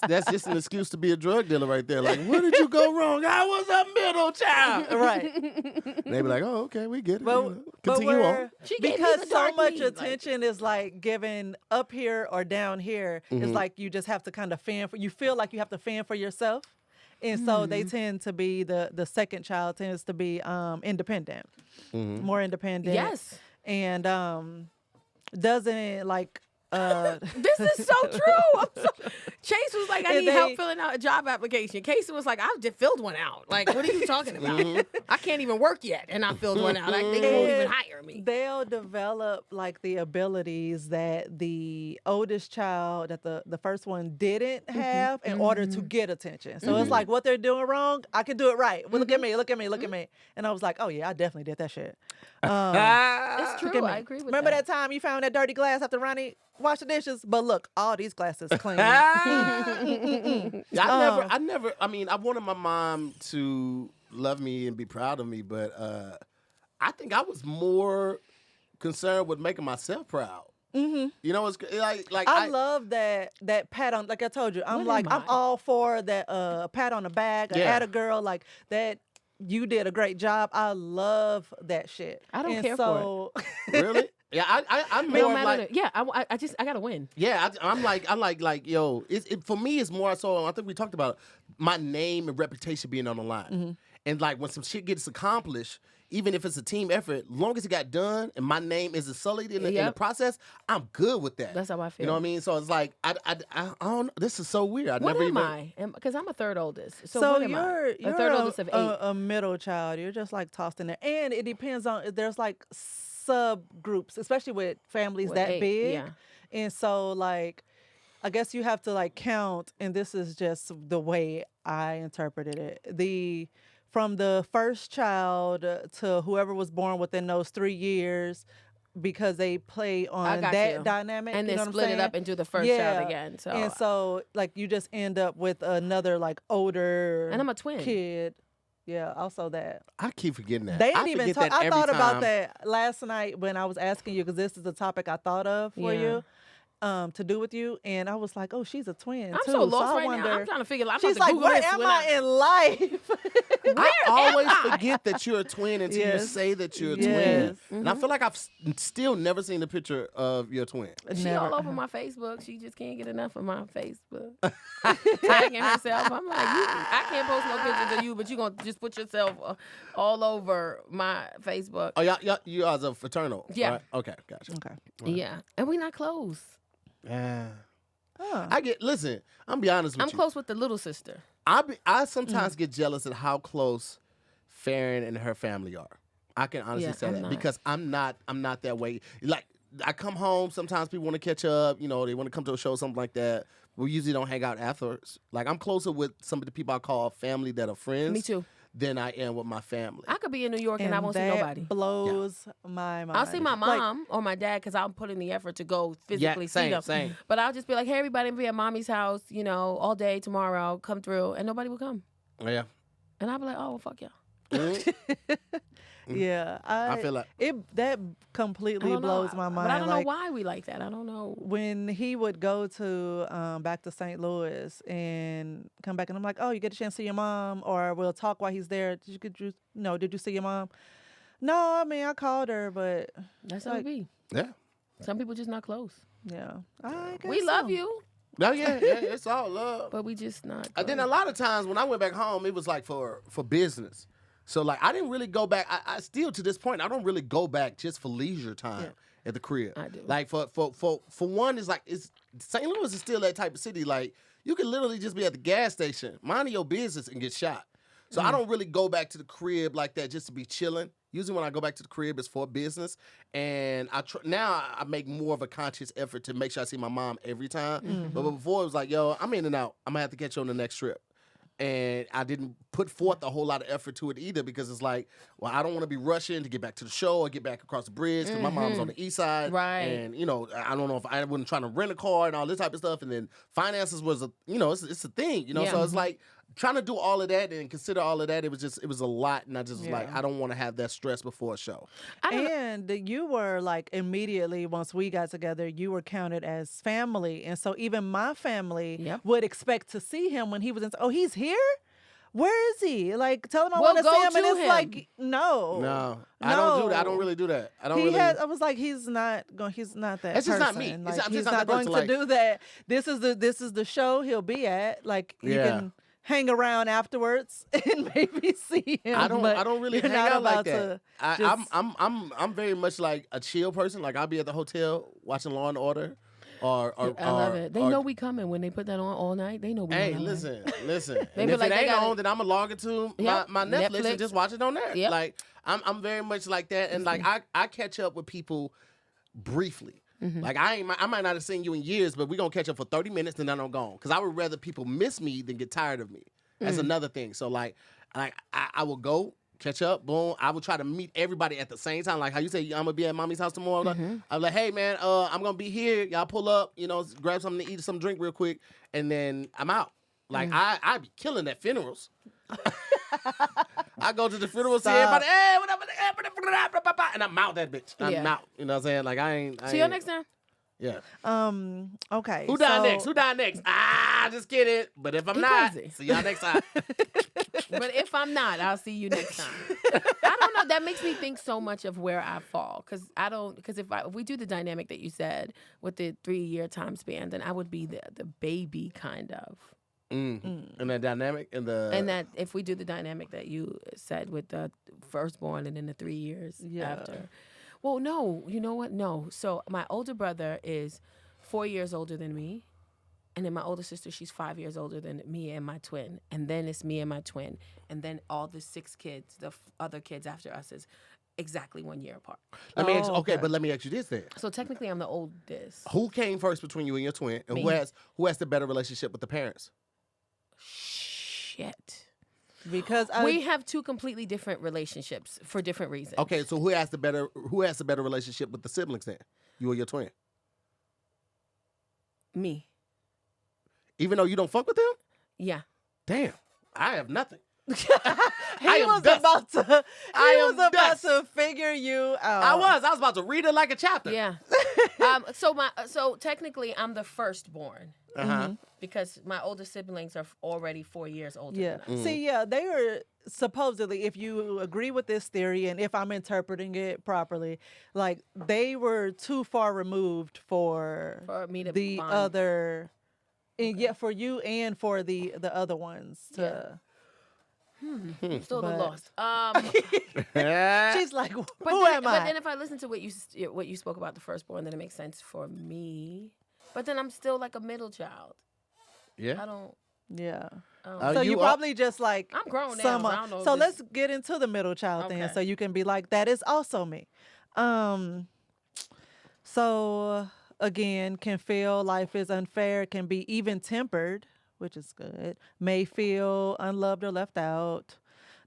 That's just an excuse to be a drug dealer right there. Like, where did you go wrong? I was a middle child. Right. And they be like, oh, okay, we get it. But Continue on. Because so much attention is like given up here or down here. It's like you just have to kind of you feel like you have to fend for yourself. And so they tend to be, the second child tends to be independent, more independent. Yes. And doesn't like... This is so true. Chase was like, I need help filling out a job application. Casey was like, I've just filled one out. Like, what are you talking about? I can't even work yet, and I filled one out. Like, they won't even hire me. They'll develop like the abilities that the oldest child, that the first one didn't have, in order to get attention. So it's like, what they're doing wrong, I can do it right. Well, look at me, look at me, look at me. And I was like, oh yeah, I definitely did that shit. It's true. I agree with Remember that time you found that dirty glass after Ronnie washed the dishes? But look, all these glasses clean. I wanted my mom to love me and be proud of me, but I think I was more concerned with making myself proud. You know, it's like I love that pat on, like I told you, I'm all for that pat on the back, atta girl, like that. You did a great job. I love that shit. I don't care for it. Really? Yeah, I'm more like, I gotta win. Yeah, I'm like, yo, for me, it's more so. I think we talked about my name and reputation being on the line, and like when some shit gets accomplished, even if it's a team effort, long as it got done and my name isn't sullied in the process, I'm good with that. That's how I feel. You know what I mean? So it's like, I don't. This is so weird. What am I? Because I'm a third oldest. So what am you're a third oldest of 8. A middle child. You're just like tossed in there, and it depends on. There's like subgroups, especially with families that 8, big. yeah. And so like, I guess you have to like count, and this is just the way I interpreted it. From the first child to whoever was born within those 3 years, because they play on that dynamic. And then split it up into the first child again. So. And so like you just end up with another like older and I'm a twin kid. Yeah, also that. I keep forgetting that. They didn't even talk. I thought about time. that last night when I was asking you, because this is the topic I thought of for you. To do with you, and I was like, oh, she's a twin. I'm too. so lost I right now. I'm trying to figure out. She's like, where am I in life? I always forget that you're a twin until you say that you're a twin. And I feel like I've still never seen a picture of your twin. She all over my Facebook. She just can't get enough of my Facebook. Tagging herself. I'm like, I can't post no pictures of you, but you gonna just put yourself all over my Facebook. Oh, you guys are fraternal. Yeah. Right? Okay, gotcha. Okay. Right. Yeah, and we're not close. Listen, I'm be honest with you. I'm close with the little sister. I sometimes get jealous at how close Farron and her family are. I can honestly say that because I'm not that way. Like, I come home, sometimes people want to catch up, you know, they want to come to a show, something like that. We usually don't hang out afterwards. Like, I'm closer with some of the people I call family that are friends. Me too. Than I am with my family. I could be in New York and I won't see nobody. Blows my mind. I'll see my mom or my dad because I'll put in the effort to go physically see them. Same. But I'll just be like, hey, everybody, be at mommy's house, you know, all day tomorrow. Come through, and nobody will come. Yeah. And I'll be like, oh, well, fuck y'all. Yeah, I feel like that I completely don't know, blows my but mind. I don't know Like why we like that. I don't know. when he would go to back to St. Louis and come back, and I'm like, oh, you get a chance to see your mom, or we'll talk while he's there. Did you see your mom? No, I mean I called her, but That's how it like, be. yeah. Some people just not close. yeah, I guess We love so. you, No, yeah, it's all love. but we just not. And then a lot of times when I went back home, it was like for business. So like I didn't really go back. I still to this point I don't really go back just for leisure time at the crib. I do. Like for one, it's like St. Louis is still that type of city. Like you can literally just be at the gas station, minding your business, and get shot. So I don't really go back to the crib like that just to be chilling. Usually when I go back to the crib, it's for business, and now I make more of a conscious effort to make sure I see my mom every time. But before it was like, yo, I'm in and out. I'm gonna have to catch you on the next trip. And I didn't put forth a whole lot of effort to it either because it's like, well, I don't want to be rushing to get back to the show or get back across the bridge because my mom's on the east side. Right. And, I don't know if I wasn't trying to rent a car and all this type of stuff. And then finances was, it's a thing, Yeah. So it's like trying to do all of that and consider all of that. It was a lot. And I just was like, I don't want to have that stress before a show. And you were like immediately once we got together, you were counted as family, and so even my family would expect to see him when he was in. Oh, he's here. Where is he? Like, tell him I We'll want to go see him, and to it's him. like, no, I don't do that. I don't really do that. I don't really. I was like, he's not going. He's not that. It's just not person. me. Like, I'm he's just not not that going person, to do that. This is the show he'll be at. Like, you can hang around afterwards and maybe see him. I don't really you're hang not out like about that. to I'm very much like a chill person. Like I'll be at the hotel watching Law and Order, or I love it. They know we coming when they put that on all night. They know we. Hey, on all listen. They And be if like, it they ain't gotta- on, then I'ma log into Yep. my Netflix and Netflix. just watch it on there. Yep. Like I'm very much like that, and like I catch up with people briefly. Like I might not have seen you in years, but we gonna catch up for 30 minutes and then I'm gone. Cause I would rather people miss me than get tired of me. That's another thing. So like I will go catch up, boom. I would try to meet everybody at the same time. Like how you say I'm gonna be at mommy's house tomorrow. I'm like, hey man, I'm gonna be here. Y'all pull up, grab something to eat, some drink real quick, and then I'm out. Like I be killing at funerals. I go to the funeral, see everybody, hey, what up, and I'm out that bitch. I'm out. You know what I'm saying? Like I ain't. See you next time. Yeah. Okay. Who died next? Who died next? Just kidding. But if I'm not, crazy. see y'all next time. But if I'm not, I'll see you next time. I don't know. That makes me think so much of where I fall. Because if we do the dynamic that you said with the 3-year time span, then I would be the baby kind of. And that dynamic and that if we do the dynamic that you said with the firstborn and then the 3 years after. Well, no. You know what? No. So my older brother is 4 years older than me. And then my older sister, she's 5 years older than me and my twin. And then it's me and my twin. And then all the 6 kids, the other kids after us is exactly 1 year apart. Let me ask you, but let me ask you this then. So technically I'm the oldest. Who came first between you and your twin? And Me. who has the better relationship with the parents? Shit. because We have 2 completely different relationships for different reasons. Okay, so who has the better relationship with the siblings then? You or your twin? Me. Even though you don't fuck with them? Yeah. Damn. I have nothing. he am was dust. about to. I He am was about dust. to figure you out. I was about to read it like a chapter. Yeah. So technically I'm the firstborn. Because my older siblings are already 4 years older Yeah. than us. See, they were supposedly, if you agree with this theory and if I'm interpreting it properly, like they were too far removed for me to the bond. other, and yet for you and for the other ones to. I'm still a But- little lost. She's like, who But am I? then if I listen to what you spoke about the firstborn, then it makes sense for me. But then I'm still like a middle child. Yeah. I don't. Yeah. Uh, So you you probably just like I'm grown now, some. so I don't know if So this- let's get into the middle child thing, Okay. so you can be like, that is also me. So again, can feel life is unfair, can be even tempered, which is good. May feel unloved or left out.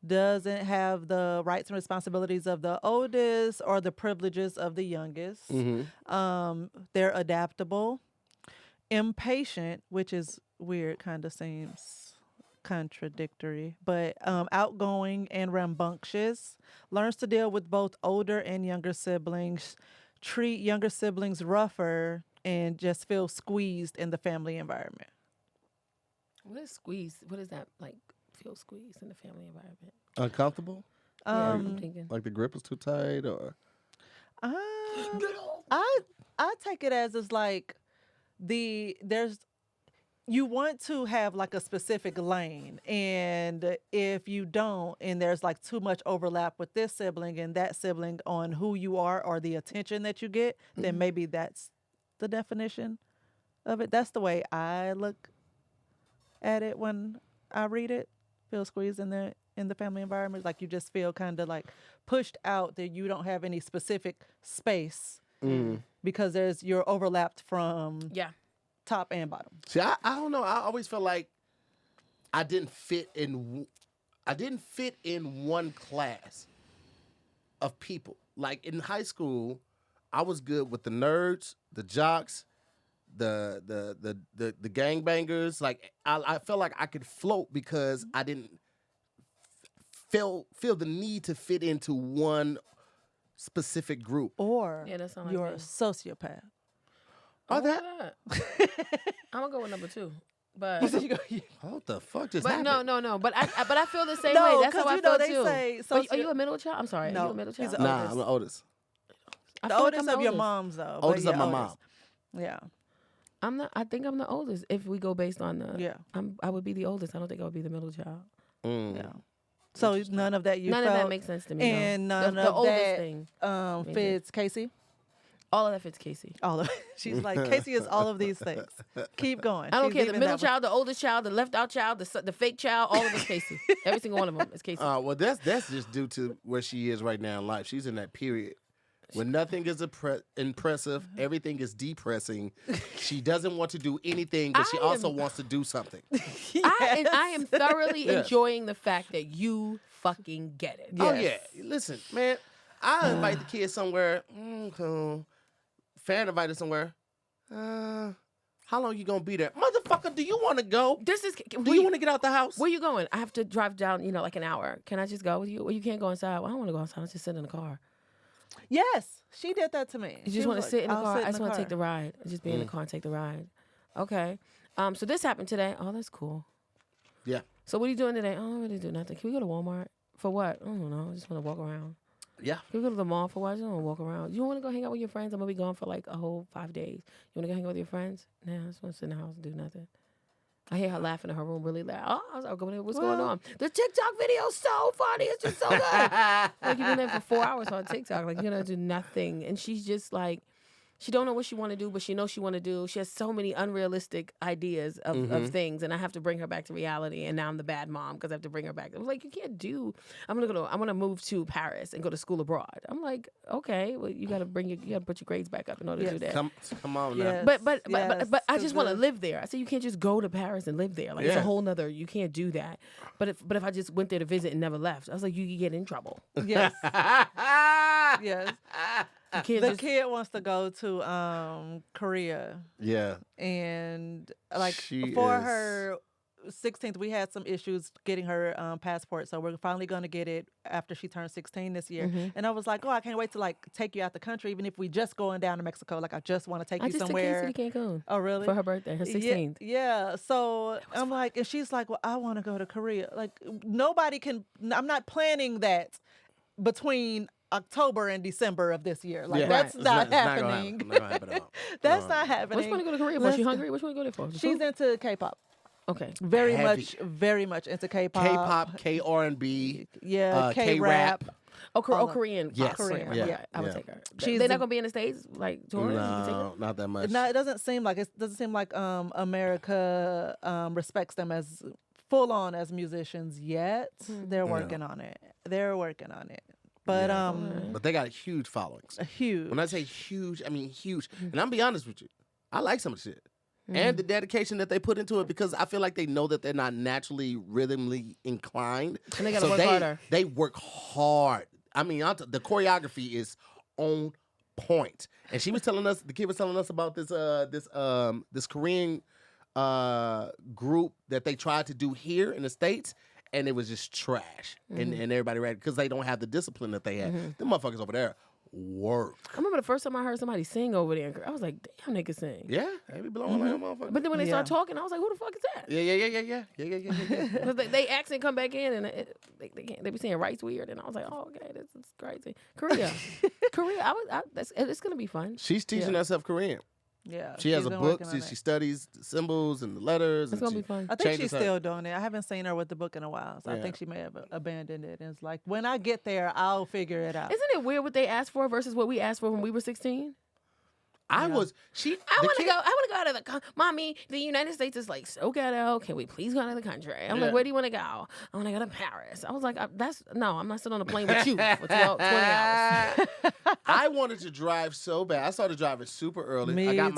Doesn't have the rights and responsibilities of the oldest or the privileges of the youngest. They're adaptable. Impatient, which is weird, kind of seems contradictory, but outgoing and rambunctious, learns to deal with both older and younger siblings, treat younger siblings rougher, and just feel squeezed in the family environment. What is squeeze? What is that like? Feel squeezed in the family environment? Uncomfortable? Yeah, I'm thinking. Like the grip is too tight, or Um, I take it as it's like there's you want to have like a specific lane, and if you don't, and there's like too much overlap with this sibling and that sibling on who you are or the attention that you get, then maybe that's the definition of it. That's the way I look at it when I read it. Feel squeezed in the family environment, like you just feel kind of like pushed out, that you don't have any specific space because you're overlapped from top and bottom. See, I don't know. I always felt like I didn't fit in one class of people. Like in high school, I was good with the nerds, the jocks, the gangbangers. Like I felt like I could float because I didn't feel the need to fit into one specific group. Or Yeah, that sound like you're me. a sociopath. Oh, Why that. not? I'm gonna go with number 2. But What the fuck just but happened? no. But I feel the same No, way. That's how 'cause I you know feel they too. say Are you a middle child? I'm sorry. Are No, you a middle he's child? a- Nah, oldest. I'm the oldest. I The feel like oldest I'm of your oldest. moms, though. Oldest but of my oldest. mom. Yeah. I'm not. I think I'm the oldest. If we go based on the, Yeah. I would be the oldest. I don't think I would be the middle child. Yeah. So none of that you None felt, of that makes sense to me. no. and none the of oldest that thing. fits Casey. All of that fits Casey. All of she's like Casey is all of these things. Keep going. I don't She's care. The leaving middle that with- child, the oldest child, the left out child, the fake child. All of it's Casey. Every single one of them is Casey. Well, that's just due to where she is right now in life. She's in that period when nothing is impressive, everything is depressing. She doesn't want to do anything, but she also wants to do something. I am thoroughly Yes. enjoying the fact that you fucking get it. Oh yeah, listen, man. I invite the kids somewhere. Cool. Fan invited somewhere. How long you gonna be there, motherfucker? Do you want to go? This is. Do you want to get out the house? Where you going? I have to drive down. Like an hour. Can I just go with you? Well, you can't go inside. Well, I don't want to go outside. I'll just sit in the car. Yes, she did that to me. You She just want was to sit in the "I'll car. sit I just in want to the take the car." ride. Just be in the car and take the ride. Okay. So this happened today. Oh, that's cool. Yeah. So what are you doing today? Oh, I don't really do nothing. Can we go to Walmart? For what? I don't know. I just want to walk around. Yeah. Can we go to the mall for what? I just want to walk around. You want to go hang out with your friends? I'm going to be gone for like a whole 5 days. You want to go hang out with your friends? Nah, I just want to sit in the house and do nothing. I hear her laughing in her room really loud. Oh, I was like, what's going on? The TikTok video's so funny. It's just so good. Like, you've been there for 4 hours on TikTok. Like, you're going to do nothing. And she's just like, she don't know what she want to do, but she knows she want to do. She has so many unrealistic ideas of things, and I have to bring her back to reality. And now I'm the bad mom because I have to bring her back. I was like, you can't do. I'm gonna move to Paris and go to school abroad. I'm like, okay, well, you gotta put your grades back up in order to do that. Come on now. Yes. But Yes, I just want to 'cause live there. I said you can't just go to Paris and live there. Like it's a whole nother. You can't do that. But if I just went there to visit and never left, I was like, you could get in trouble. Yes. Yes. You can't The just. kid wants to go to Korea, Yeah. and like She for is- her 16th, we had some issues getting her passport, so we're finally going to get it after she turns 16 this year. And I was like, oh, I can't wait to like take you out the country, even if we just going down to Mexico. Like I just want to take I you just took somewhere. Casey to Cancun Oh, really? for her birthday, her 16th. Yeah. So I'm like, and she's like, well, I want to go to Korea. Like nobody can. I'm not planning that between October and December of this year. Like Yeah. that's It's not it's gonna happening. happen. Not gonna happen at all. That's not happening. Which one to go to Korea for? She hungry? Which one to go there for? The She's food? into K-pop. Okay. Very Heavy. very much into K-pop. K-pop, K-R&B, Yeah, K-rap. K-rap. Korean. Yes. Korean. Yeah. Yeah. I would Yeah. take her. She's They're the- not gonna be in the States like touring. You can take her? No, not that much. No, it doesn't seem like America respects them as full on as musicians yet. They're working on it. But But they got huge followings. a huge. When I say huge, I mean huge. And I'm gonna be honest with you. I like some of the shit. And the dedication that they put into it, because I feel like they know that they're not naturally rhythmically inclined. And they gotta work harder. They work hard. I mean, the choreography is on point. And she was telling us, the kid was telling us about this Korean group that they tried to do here in the States, and it was just trash. And everybody read because they don't have the discipline that they had. Them motherfuckers over there work. I remember the first time I heard somebody sing over there. I was like, damn, they can sing. Yeah, they be blowing like a motherfucker. But then when they start talking, I was like, who the fuck is that? Yeah. Because they accent come back in and they be saying rights weird. And I was like, oh, okay, this is crazy. Korea. It's going to be fun. She's teaching herself Korean. Yeah. She has she's a been book. working on She it. studies the symbols and the letters. It's going to be fun. I think she's changes her- still doing it. I haven't seen her with the book in a while, so I Yeah. think she may have abandoned it. And it's like, when I get there, I'll figure it out. Isn't it weird what they asked for versus what we asked for when we were 16? I Yeah. was I want to go. I want to go out of the country. Mommy, the United States is like so ghetto. Can we please go out of the country? I'm Yeah. like, where do you want to go? I want to go to Paris. I was like, I'm not sitting on a plane with you for 20 hours. I wanted to drive so bad. I started driving super early. Me I got too.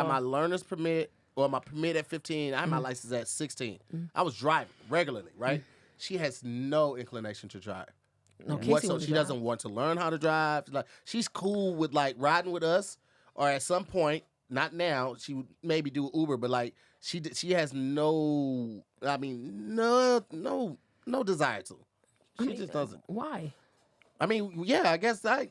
my learner's permit or my permit at 15. I had my license at 16. I was driving regularly, right? She has no inclination to drive. No, Yeah. Casey So wants to she drive. doesn't want to learn how to drive. Like she's cool with like riding with us, or at some point, not now. She would maybe do Uber, but like she has no. I mean, no desire to. She just doesn't. Why? I mean, yeah, I guess I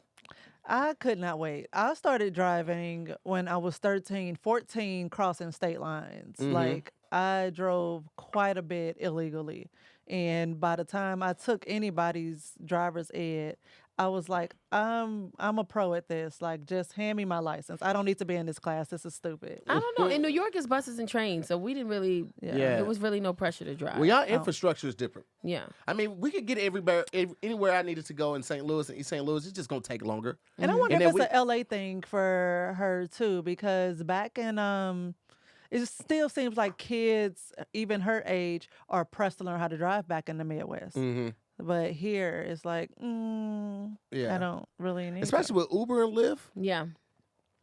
could not wait. I started driving when I was 13, 14, crossing state lines. Like, I drove quite a bit illegally. And by the time I took anybody's driver's ed, I was like, I'm a pro at this. Like, just hand me my license. I don't need to be in this class. This is stupid. I don't know. In New York, it's buses and trains, so we didn't really. Yeah. Yeah. There was really no pressure to drive. Well, y'all infrastructure is different. Yeah. I mean, we could get anywhere I needed to go in St. Louis and East St. Louis. It's just gonna take longer. And I wonder And if then it's a LA thing for her too, because back in it still seems like kids, even her age, are pressed to learn how to drive back in the Midwest. Mm-hmm. But here it's like, Yeah. I don't really need Especially with Uber and Lyft. Yeah.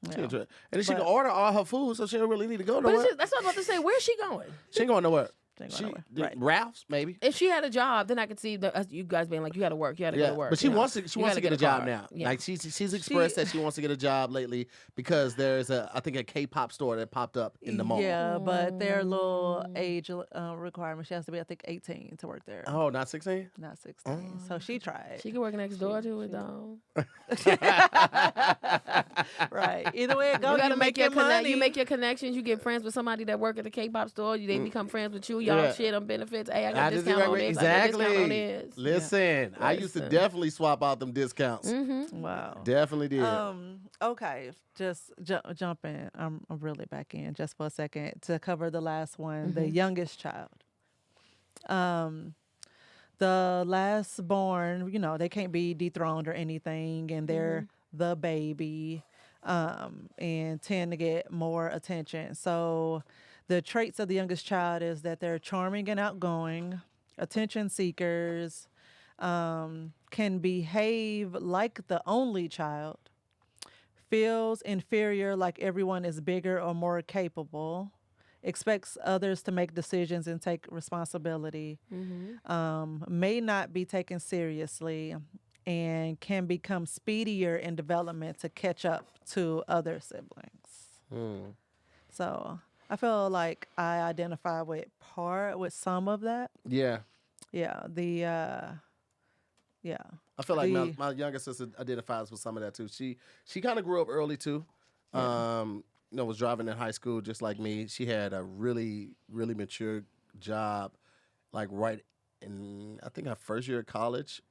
that. She Yeah. can and then she But- can order all her food, so she don't really need to go But nowhere. that's what I'm about to say. Where's she going? She ain't going nowhere. She ain't going nowhere. Right. Ralph's maybe. If she had a job, then I could see you guys being like, you got to work. You got to go to work. but she you know? wants to. She You wants gotta to get a job car. now. Yeah. Like she's expressed that she wants to get a job lately because there's I think a K-pop store that popped up in the mall. Yeah, but their little age requirement, she has to be, I think, 18 to work there, Oh, not 16. not 16. So she tried. She could work next door to it, though. Right. Either way it goes, You gotta make your money. You make your connections. You get friends with somebody that work at the K-pop store. They become friends with you. Y'all Yeah. share them benefits. Hey, I got just discount on this. I got discount on exactly. this. Listen, I used to Listen. definitely swap out them discounts. Wow. Definitely did. Okay, just jump in. I'm really back in just for a second to cover the last one, the youngest child. The last born, they can't be dethroned or anything, and they're the baby, and tend to get more attention. So the traits of the youngest child is that they're charming and outgoing, attention seekers, can behave like the only child, feels inferior like everyone is bigger or more capable, expects others to make decisions and take responsibility, may not be taken seriously, and can become speedier in development to catch up to other siblings. So I feel like I identify with some of that. yeah. Yeah, I feel like The- my younger sister identifies with some of that too. She kind of grew up early too. Was driving in high school just like me. She had a really, really mature job, like right in I think her first year of college.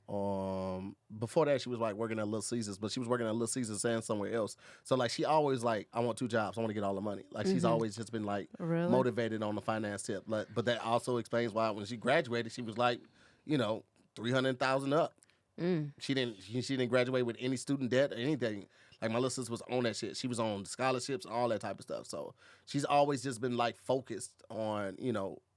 Before that, she was like working at Little Caesars, but she was working at Little Caesars and somewhere else. So like she always like, I want 2 jobs. I want to get all the money. Like she's always just been like Really? motivated on the finance tip. But that also explains why when she graduated, she was like, 300,000 up. She didn't graduate with any student debt or anything. Like my little sister was on that shit. She was on scholarships, all that type of stuff. So she's always just been like focused on,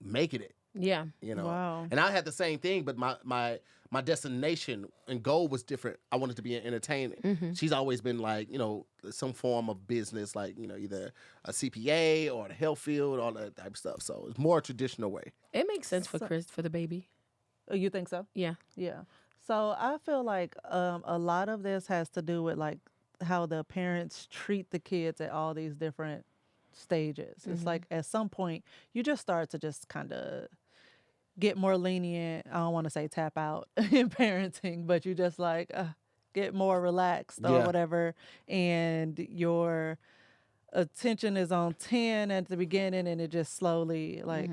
making it. Yeah. Wow. And I had the same thing, but my destination and goal was different. I wanted to be in entertainment. She's always been like, some form of business, like, either a CPA or the health field, all that type of stuff. So it's more a traditional way. It makes sense for Chris, for the baby. Oh, you think so? Yeah. Yeah. So I feel like a lot of this has to do with like how the parents treat the kids at all these different stages. It's like at some point you just start to just kind of get more lenient. I don't want to say tap out in parenting, but you just like get more relaxed or whatever, and your attention is on 10 at the beginning, and it just slowly like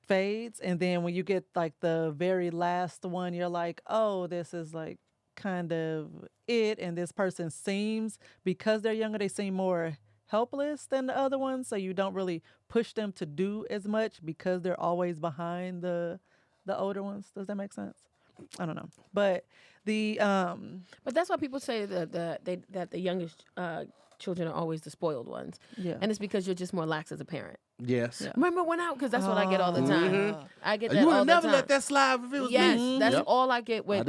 fades. And then when you get like the very last one, you're like, oh, this is like kind of it. And this person seems, because they're younger, they seem more helpless than the other ones. So you don't really push them to do as much because they're always behind the older ones. Does that make sense? I don't know. But but that's why people say that the youngest children are always the spoiled ones. Yeah. And it's because you're just more lax as a parent. Yes. Yeah. Remember when because that's what I get all the time. I get that You all would the never time. let that slide if it was Yes, me. that's all I get with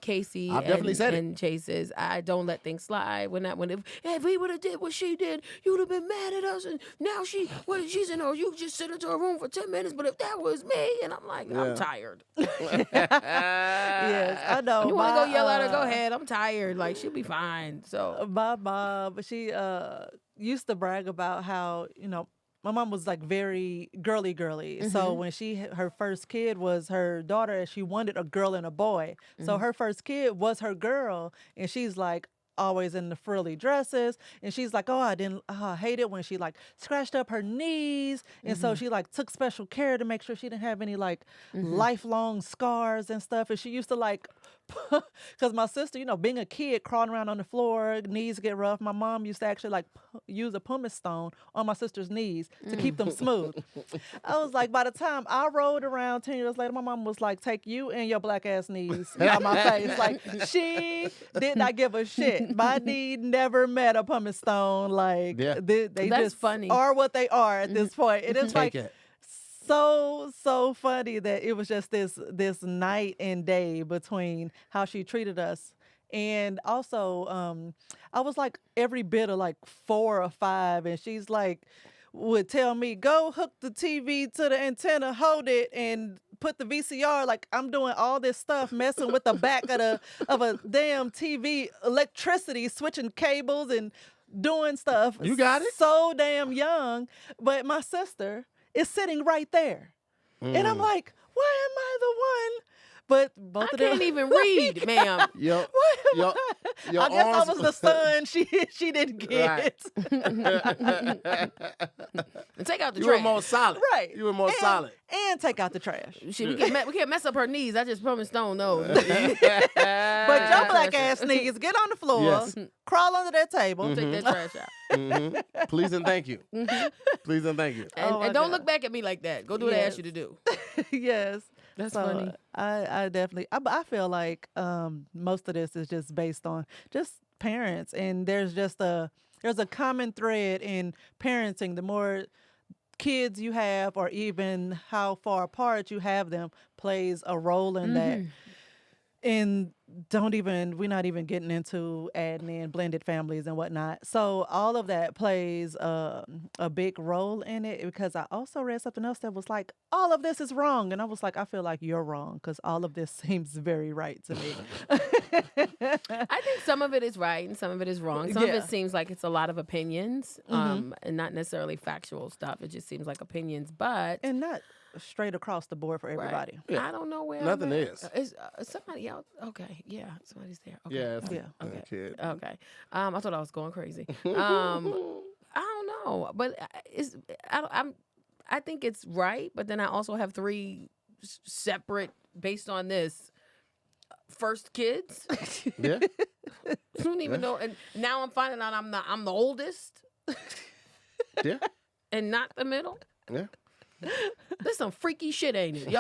Casey I've definitely said it. and Chase's. I don't let things slide. If we would have did what she did, you would have been mad at us. And now she's in her. You just sit into her room for 10 minutes. But if that was me, and I'm like, I'm tired. yes, I know. You want to go yell at her? Go ahead. I'm tired. Like she'll be fine. So my mom, she used to brag about how, my mom was like very girly. So when her first kid was her daughter, she wanted a girl and a boy. So her first kid was her girl, and she's like always in the frilly dresses, and she's like, I hate it when she like scratched up her knees, and so she like took special care to make sure she didn't have any like lifelong scars and stuff. And she used to like, because my sister, being a kid crawling around on the floor, knees get rough. My mom used to actually like use a pumice stone on my sister's knees to keep them smooth. I was like, by the time I rolled around 10 years later, my mom was like, take you and your black ass knees out my face. Like, she did not give a shit. My knee never met a pumice stone. Like, they That's just funny. are what they are at this point. It is like it. so funny that it was just this night and day between how she treated us. And also, I was like every bit of like 4 or 5, and she's like would tell me, go hook the TV to the antenna, hold it, and put the VCR. Like, I'm doing all this stuff, messing with the back of a damn TV, electricity, switching cables and doing stuff. You got it? So damn young. But my sister is sitting right there. And I'm like, why am I the one? But both of them can't even read, ma'am. I guess I was the son she didn't get. Right. And take out the You trash. were more solid. Right. You were more solid. And take out the trash. Shit, we can't mess up her knees. I just promised Stone those. But your black ass niggas, get on the floor, Yes. crawl under that table. Take that trash out. Please and thank you. Please and thank you. And, Oh my and don't God. look back at me like that. Go do what I asked you to do. Yes. That's So, funny. I definitely, I feel like most of this is just based on just parents. And there's a common thread in parenting. The more kids you have, or even how far apart you have them, plays a role in that. And we're not even getting into adding in blended families and whatnot. So all of that plays a big role in it, because I also read something else that was like, all of this is wrong. And I was like, I feel like you're wrong, because all of this seems very right to me. I think some of it is right and some of it is wrong. Some of Yeah. it seems like it's a lot of opinions, and not necessarily factual stuff. It just seems like opinions, but And not straight across the board for everybody. I don't know where Nothing I'm at. is. Somebody else? Okay, yeah, somebody's there. Okay. Yeah. Yeah. Okay. Kid. Okay. I thought I was going crazy. I don't know, but I think it's right. But then I also have 3 separate, based on this, first kids. Yeah. I don't even know, and now I'm finding out I'm the oldest Yeah. and not the middle. Yeah. This some freaky shit, ain't it?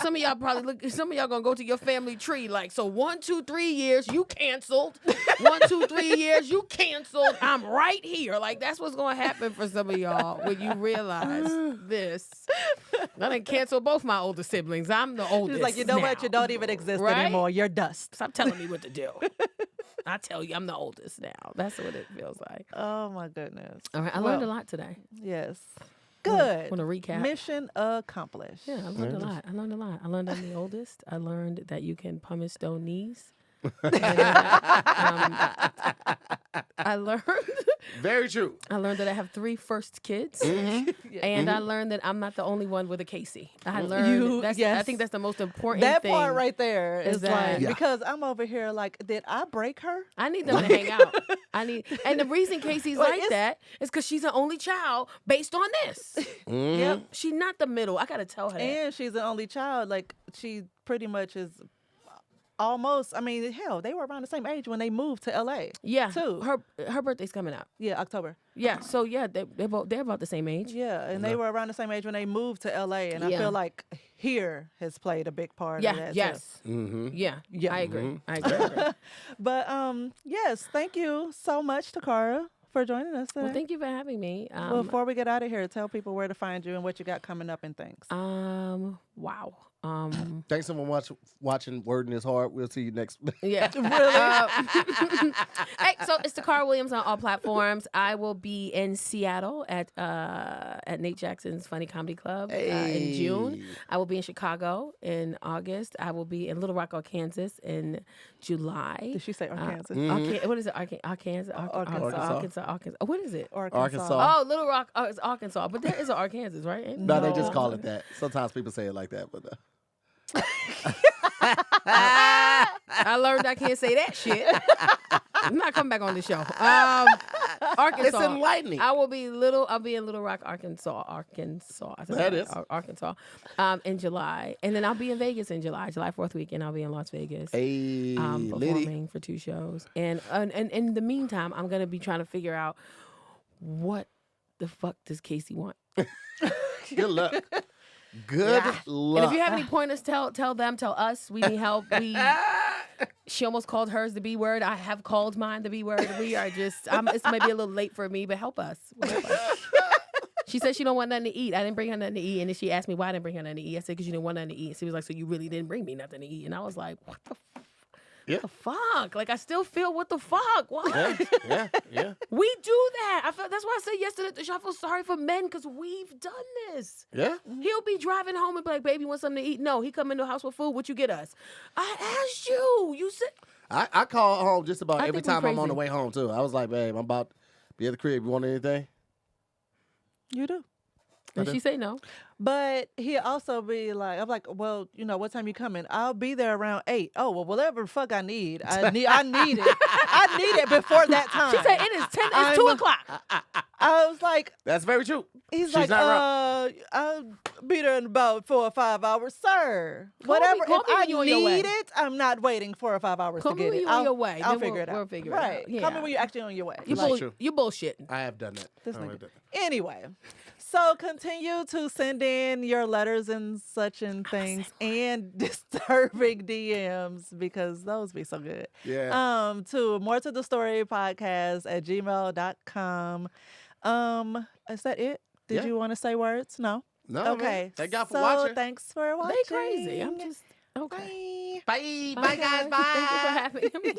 Some of y'all probably some of y'all gonna go to your family tree like, so 1, 2, 3 years you canceled. 1, 2, 3 years you canceled. I'm right here. Like, that's what's gonna happen for some of y'all when you realize this. I done canceled both my older siblings. I'm the oldest. It's like, you know now. what? You don't even exist Right? anymore. You're dust. Stop telling me what to do. I tell you, I'm the oldest now. That's what it feels like. Oh my goodness. All right, I learned a lot today. Yes. Good. Want to recap? Mission accomplished. Yeah, I learned a lot. I learned I'm the oldest. I learned that you can pumice stone knees. I learned Very true. I learned that I have 3 first kids, and I learned that I'm not the only one with a Casey. I learned I think that's the most important that thing. part right there is that- like because I'm over here like, did I break her? I need them to hang out. And the reason Casey's Like, like that is because she's an only child based on this. Yep. She's not the middle. I gotta tell her that. And she's the only child. Like she pretty much is almost. I mean, hell, they were around the same age when they moved to LA. Yeah, too. her birthday's coming up. Yeah, October. Yeah, so yeah, they're about the same age. Yeah, and they were around the same age when they moved to LA, and I feel like here has played a big part of that. Yes. Mm-hmm. Yeah. Yeah. I agree. I agree. But yes, thank you so much, Tacarra, for joining us today. Well, thank you for having me. Before we get out of here, tell people where to find you and what you got coming up and things. Wow. Thanks so much for watching Wording is Hard. We'll see you next. Yeah. Really? Hey, so it's Tacarra Williams on all platforms. I will be in Seattle at Nate Jackson's Funny Comedy Club in June. I will be in Chicago in August. I will be in Little Rock, Arkansas in July. Did she say Arkansas? What is it? Arkansas. What is it? Arkansas. Oh, Little Rock. Oh, it's Arkansas. But there is an Arkansas, right? No, they just call it that. Sometimes people say it like that, but I learned I can't say that shit. I'm not coming back on the show. Arkansas. It's enlightening. I'll be in Little Rock, Arkansas. I think That is. Arkansas. In July. And then I'll be in Vegas in July 4th weekend. I'll be in Las Vegas. Hey, performing for 2 shows. And in the meantime, I'm gonna be trying to figure out what the fuck does Casey want. Good luck. Good luck. And if you have any pointers, tell them, tell us. We need help. She almost called hers the B word. I have called mine the B word. We are just, it's maybe a little late for me, but help us. She said she don't want nothing to eat. I didn't bring her nothing to eat. And then she asked me why I didn't bring her nothing to eat. I said, because you didn't want nothing to eat. She was like, so you really didn't bring me nothing to eat. And I was like, what the fuck? Like, I still feel what the fuck? What? Yeah. We do that. That's why I said yesterday at the show, I feel sorry for men because we've done this. Yeah. He'll be driving home and be like, baby, you want something to eat? No, he come into the house with food. What you get us? I asked you. You said. I call home just about every think we're time I'm on crazy. the way home, too. I was like, babe, I'm about to be at the crib. You want anything? You do. And she say no. But he also be like, I'm like, well, what time you coming? I'll be there around 8. Oh, well, whatever the fuck I need it. I need it before that time. She said it is 2 o'clock. I was like, That's very true. he's She's like, not wrong. I'll be there in about 4 or 5 hours, sir. Whatever. call If me I when you're on your way. need it, I'm not waiting 4 or 5 hours Call to me get when it. you're on your way. I'll Then figure it out. we'll figure it right. out. Yeah. Call me when you're actually on your way. You, That's true. you bullshitting. I have done that. This I have nigga. done that. Anyway, so continue to send in your letters and such and things and disturbing DMs because those be so good. Yeah. To more to the story podcast at gmail.com. Is that it? Did Yeah. you want to say words? No. No. Okay. Man. Thank y'all for so watching. thanks for watching. They crazy. I'm just okay. Bye. Bye. Bye, guys. Bye. Thank you for having me.